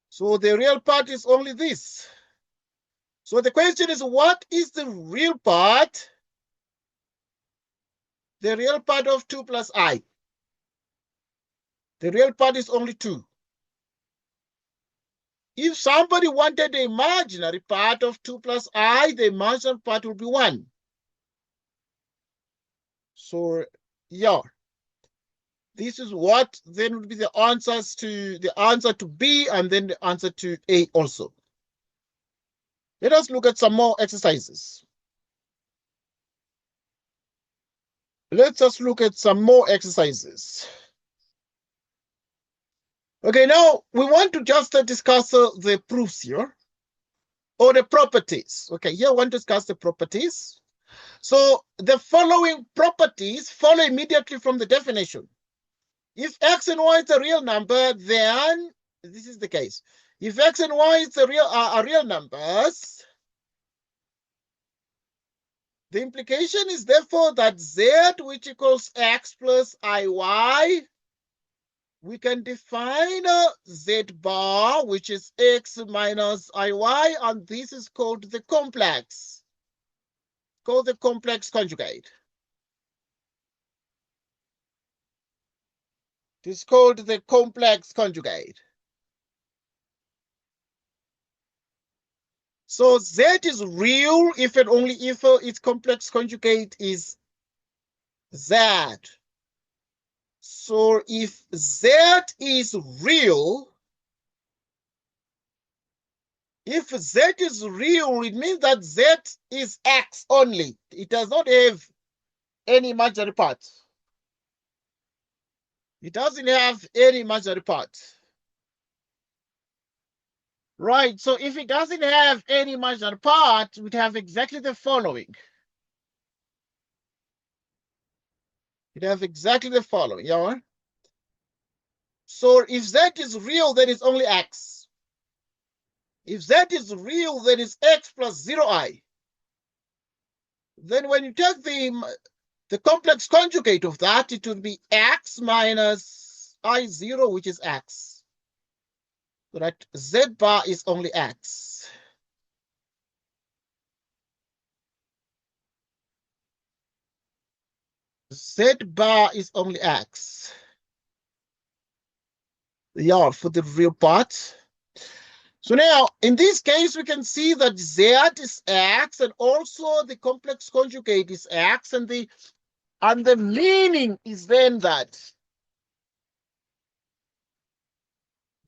So the real part is only this. So the question is, what is the real part? The real part of 2 plus I. The real part is only 2. If somebody wanted the imaginary part of 2 plus I, the imaginary part would be 1. So, yeah. This is what then would be the answer to B and then the answer to A also. Let us look at some more exercises. Let's just look at some more exercises. Okay, now we want to just discuss the proofs here, or the properties. Okay, here I want to discuss the properties. So the following properties follow immediately from the definition. If x and y is a real number, then this is the case. If x and y is are real numbers, the implication is therefore that z, which equals x plus iy, we can define z bar, which is x minus iy, and this is called the complex. Called the complex conjugate. It is called the complex conjugate. So z is real if and only if its complex conjugate is z. So if z is real, if z is real, it means that z is x only. It does not have any imaginary part. It doesn't have any imaginary part. Right, so if it doesn't have any imaginary part, we'd have exactly the following. You'd have exactly the following, yeah? So if z is real, then it's only x. If z is real, then it's x plus 0i. Then when you take the complex conjugate of that, it would be x minus I0, which is x. So that z bar is only x. Z bar is only x. Yeah, for the real part. So now, in this case, we can see that z is x, and also the complex conjugate is x, and the meaning is then that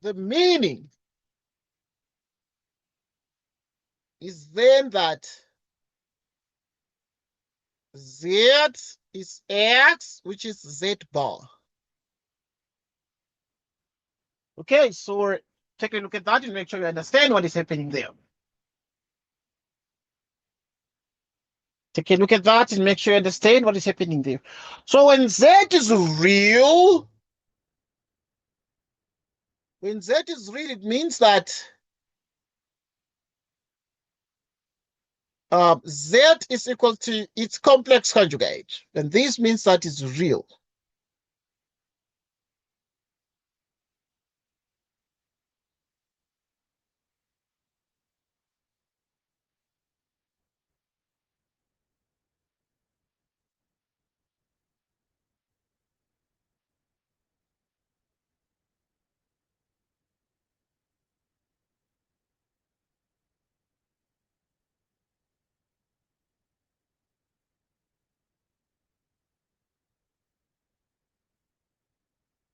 the meaning is then that Z is X, which is Z bar. Okay, so take a look at that and make sure you understand what is happening there. Take a look at that and make sure you understand what is happening there. So when Z is real, it means that Z is equal to its complex conjugate. And this means that it's real.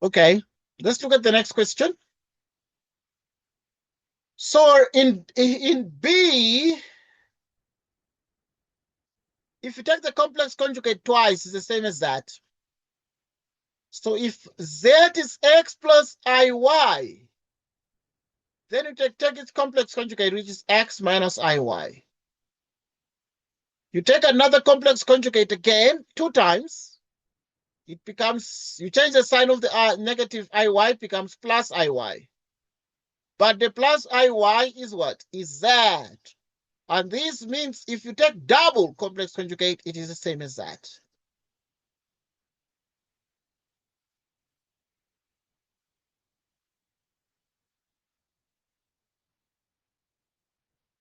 Okay, let's look at the next question. So in B, if you take the complex conjugate twice, it's the same as that. So if Z is X plus IY, then you take its complex conjugate, which is X minus IY. You take another complex conjugate again, 2 times. It becomes, you change the sign of the negative IY, it becomes plus IY. But the plus IY is what? Is Z. And this means if you take double complex conjugate, it is the same as that.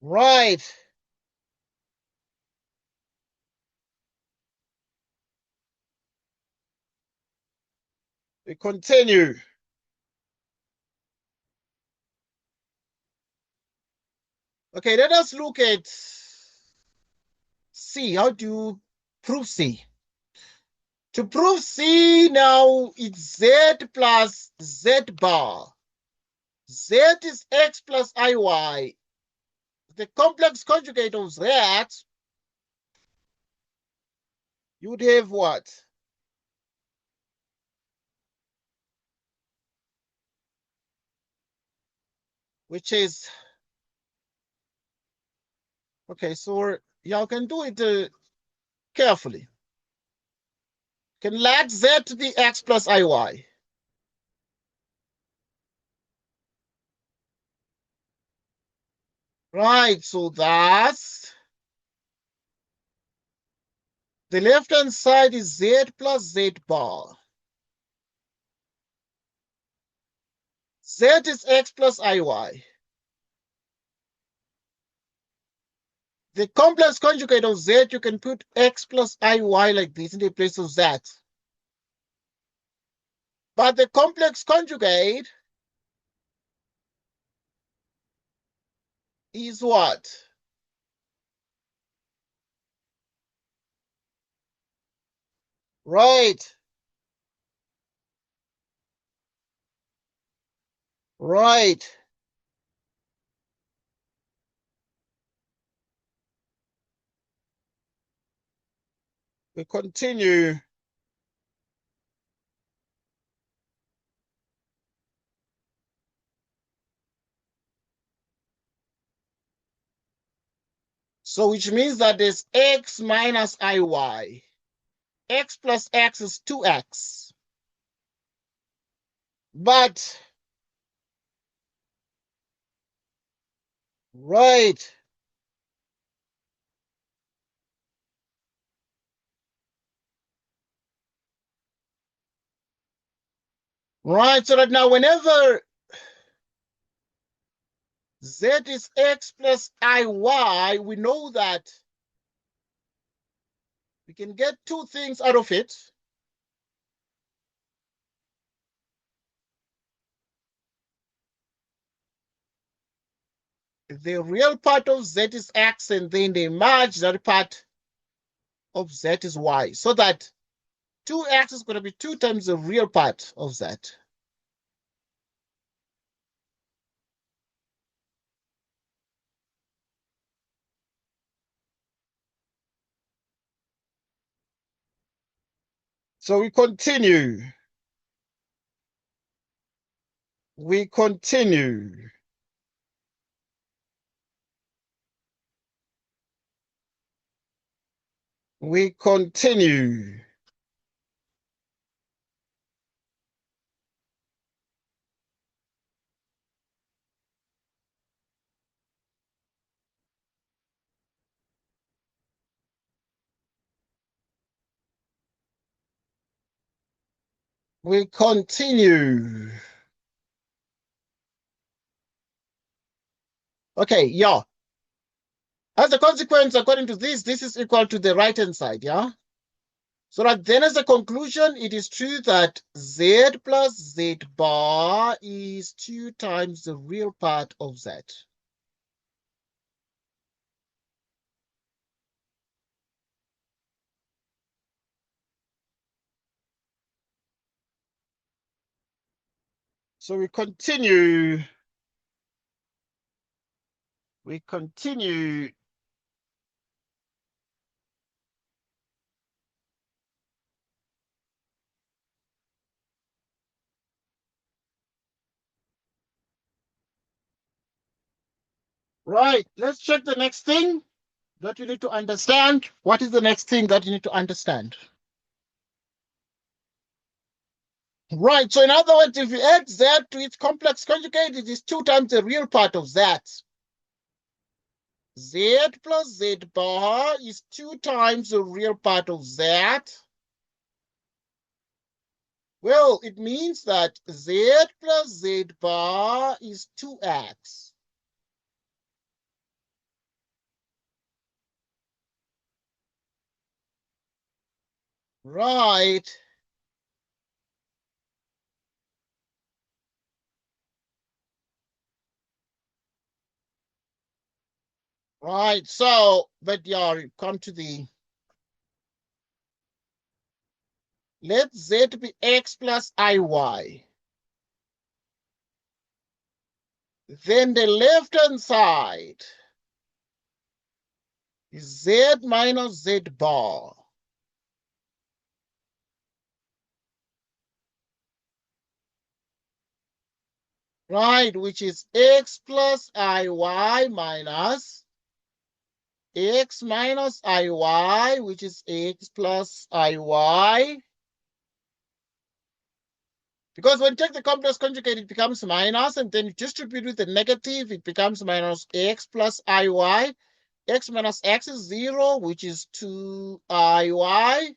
Right. We continue. Okay, let us look at C. How do you prove C? To prove C now, it's Z plus Z bar. Z is X plus IY. The complex conjugate of Z, you would have what? Which is, okay, so y'all can do it carefully. Can let Z to the X plus IY. Right, so that's the left-hand side is Z plus Z bar. Z is X plus IY. The complex conjugate of Z, you can put X plus IY like this in the place of Z. But the complex conjugate is what? Right. Right. We continue. So which means that there's X minus IY. X plus X is 2X. But, right. Right, so that now whenever Z is X plus IY, we know that we can get 2 things out of it. The real part of Z is X, and then the imaginary part of Z is Y. So that 2X is going to be 2 times the real part of Z. So we continue. We continue. We continue. We continue. Okay, yeah. As a consequence, according to this is equal to the right-hand side, yeah? So that then as a conclusion, it is true that z plus z bar is 2 times the real part of z. So we continue. We continue. Right, let's check the next thing that you need to understand. What is the next thing that you need to understand? Right, so in other words, if you add z to its complex conjugate, it is 2 times the real part of that. Z plus z bar is 2 times the real part of z. Well, it means that z plus z bar is 2x. Right. Right, so, but yeah, come to the, let z be x plus iy. Then the left-hand side is z minus z bar. Right, which is x plus iy minus x minus iy, which is x plus iy. Because when you take the complex conjugate, it becomes minus, and then you distribute with the negative, it becomes minus x plus iy. X minus x is 0, which is 2iy.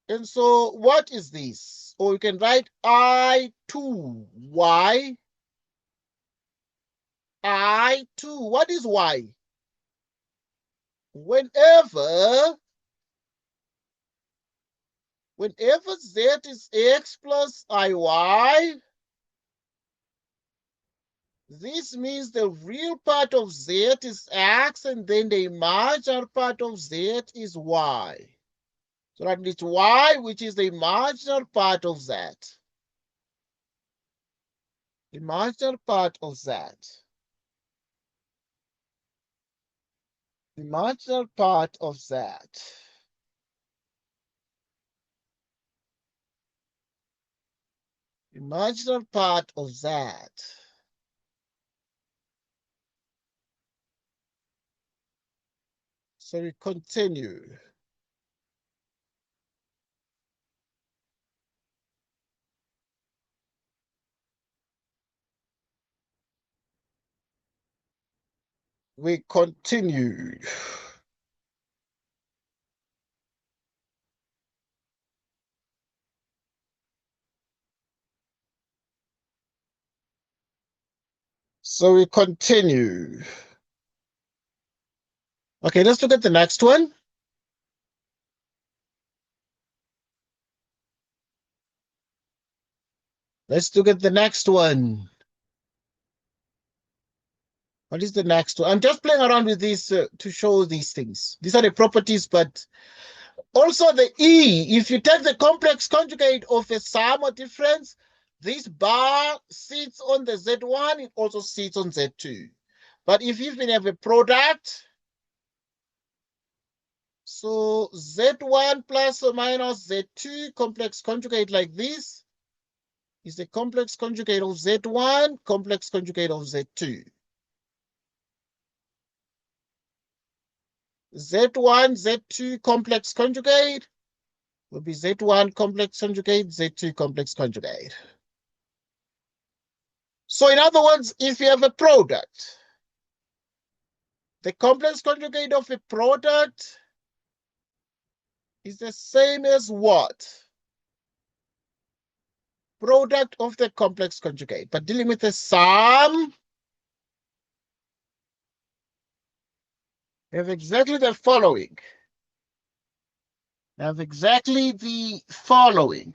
And so what is this? Or you can write I2y. I2, what is y? Whenever z is x plus iy, this means the real part of z is x, and then the imaginary part of z is y. So that means y, which is the imaginary part of z. Imaginary part of z. Imaginary part of z. Imaginary part of z. So we continue. We continue. So we continue. Okay, let's look at the next one. Let's look at the next one. What is the next one? I'm just playing around with these to show these things. These are the properties, but also the E. If you take the complex conjugate of a sum or difference, this bar sits on the Z1, it also sits on Z2. But if you even have a product, So Z1 plus or minus Z2 complex conjugate like this is the complex conjugate of Z1, complex conjugate of Z2. Z1, Z2 complex conjugate will be Z1 complex conjugate, Z2 complex conjugate. So in other words, if you have a product, the complex conjugate of a product is the same as what? Product of the complex conjugate. But dealing with the sum, we have exactly the following. We have exactly the following.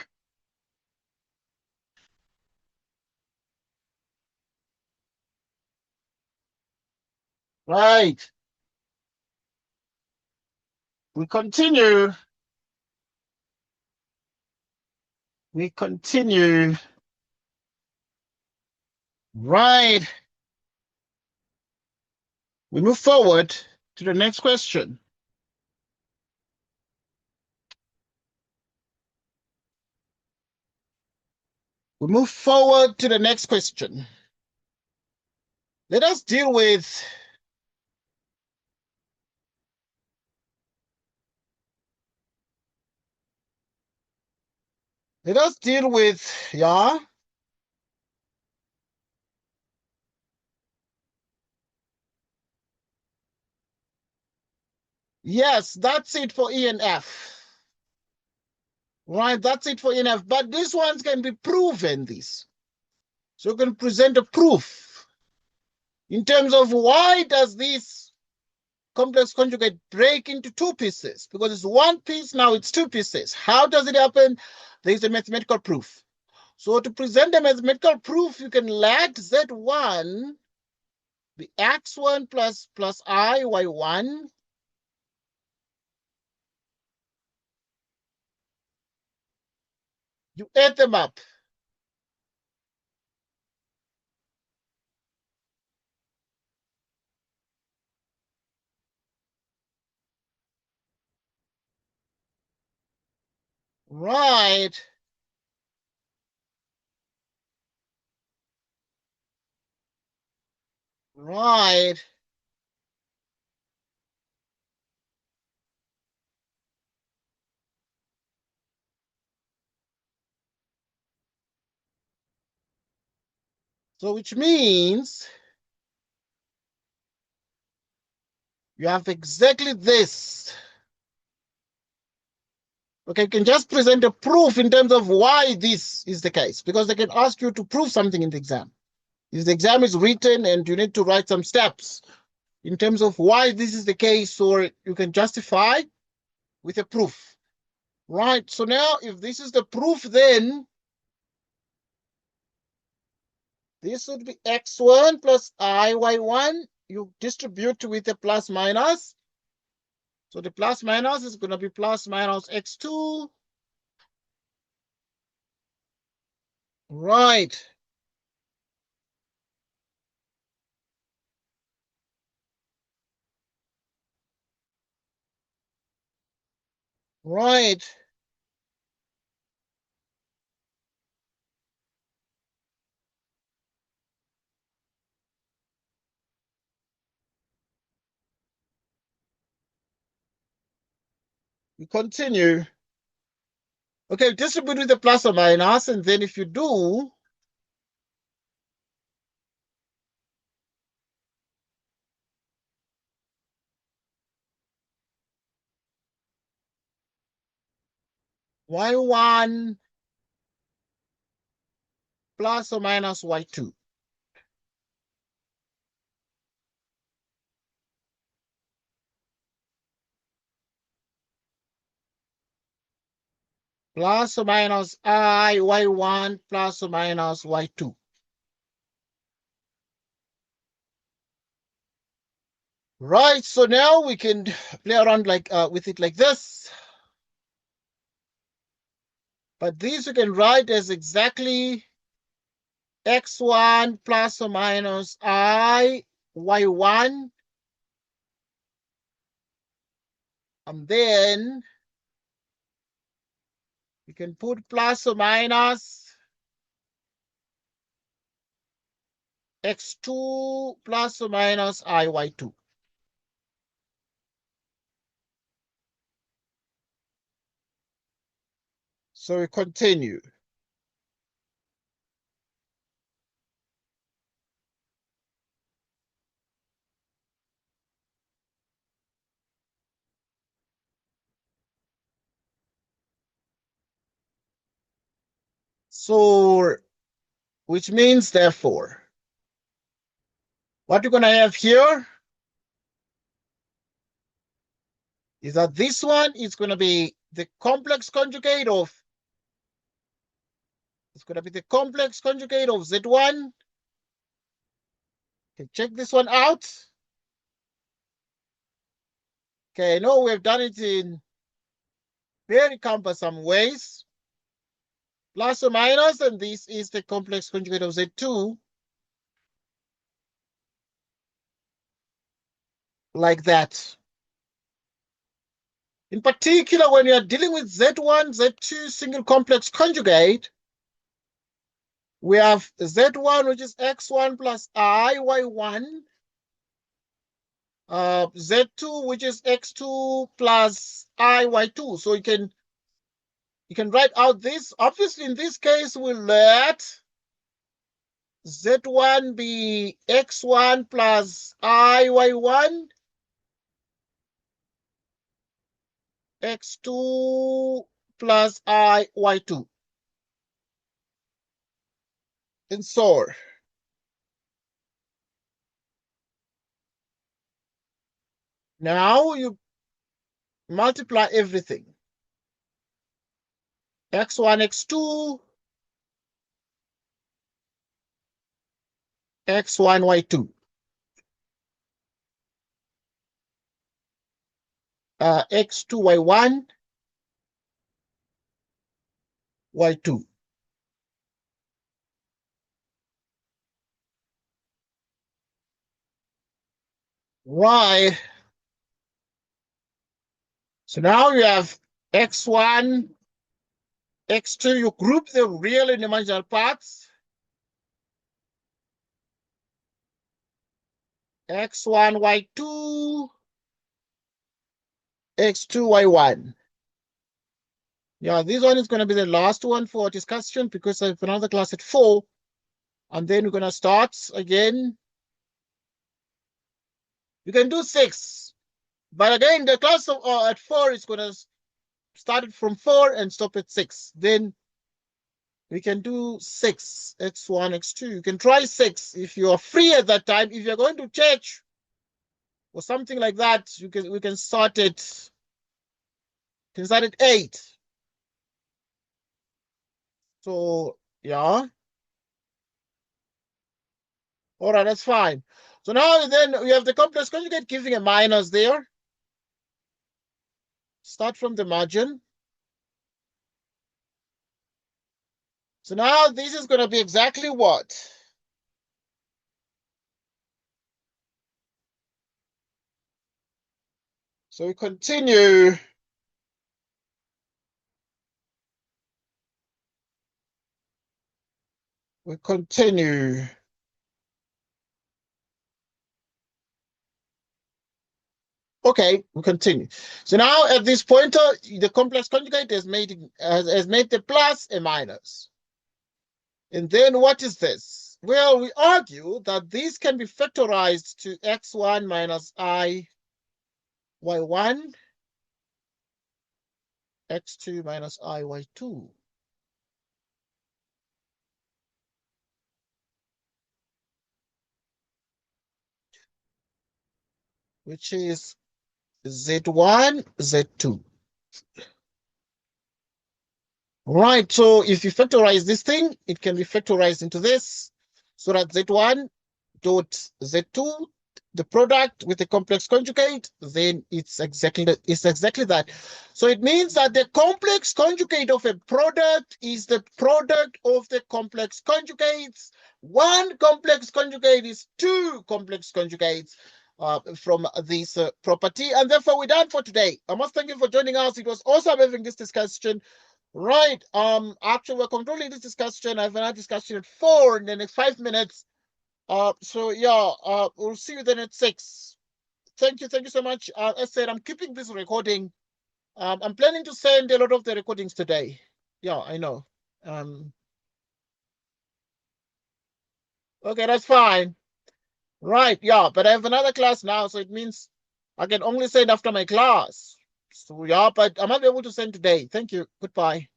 Right. We continue. We continue. Right. We move forward to the next question. We move forward to the next question. Let us deal with yeah. Yes, that's it for E and F. Right, that's it for E and F. But these ones can be proven, this. So you can present a proof in terms of why does this complex conjugate break into two pieces? Because it's one piece, now it's two pieces. How does it happen? There's a mathematical proof. So to present a mathematical proof, you can let Z1 be X1 plus I, Y1. You add them up. Right. Right. So which means you have exactly this. Okay, you can just present a proof in terms of why this is the case, because they can ask you to prove something in the exam. If the exam is written and you need to write some steps in terms of why this is the case, or you can justify with a proof. Right, so now if this is the proof, then this would be X1 plus I, Y1. You distribute with a plus minus. So the plus minus is going to be plus minus X2. Right. Right. We continue. Okay, distribute with the plus or minus, and then if you do, Y1 plus or minus Y2. Plus or minus I, Y1 plus or minus Y2. Right, so now we can play around like with it like this. But these you can write as exactly X1 plus or minus I, Y1 And then we can put plus or minus x2 plus or minus iy2. So we continue. So, which means therefore, what you're going to have here is that this one is going to be the complex conjugate of, it's going to be the complex conjugate of Z1. Okay, check this one out. Okay, I know we've done it in very cumbersome ways. Plus or minus, and this is the complex conjugate of Z2. Like that. In particular, when you are dealing with Z1, Z2 single complex conjugate, we have Z1, which is X1 plus I, Y1. Z2, which is X2 plus I, Y2. So you can write out this. Obviously, in this case, we'll let Z1 be X1 plus I, Y1. X2 plus I, Y2. And so now you multiply everything. X1, X2, X1, Y2. X2, Y1, Y2. Right. So now you have X1, X2. You group the real and imaginary parts. X1, Y2, X2, Y1. Yeah, this one is going to be the last one for discussion because I have another class at 4. And then we're going to start again. You can do 6. But again, the class at 4 is going to start it from 4 and stop at 6. Then we can do 6, X1, X2. You can try 6 if you are free at that time. If you're going to church or something like that, we can start at 8. So yeah. All right, that's fine. So now then we have the complex conjugate giving a minus there. Start from the margin. So now this is going to be exactly what? So we continue. We continue. Okay, we continue. So now at this pointer, the complex conjugate has made the plus a minus. And then what is this? Well, we argue that this can be factorized to x1 minus I y1, x2 minus I y2. Which is z1, z2. Right, so if you factorize this thing, it can be factorized into this. So that z1 dot z2, the product with the complex conjugate, then it's exactly that. So it means that the complex conjugate of a product is the product of the complex conjugates. One complex conjugate is two complex conjugates. from this property. And therefore, we're done for today. I must thank you for joining us. It was awesome having this discussion. Right. Actually, we're concluding this discussion. I have another discussion at 4 in the next 5 minutes. So yeah, we'll see you then at 6. Thank you so much. As I said, I'm keeping this recording. I'm planning to send a lot of the recordings today. Yeah, I know. Okay, that's fine. Right, yeah, but I have another class now, so it means I can only send after my class. So yeah, but I might be able to send today. Thank you. Goodbye.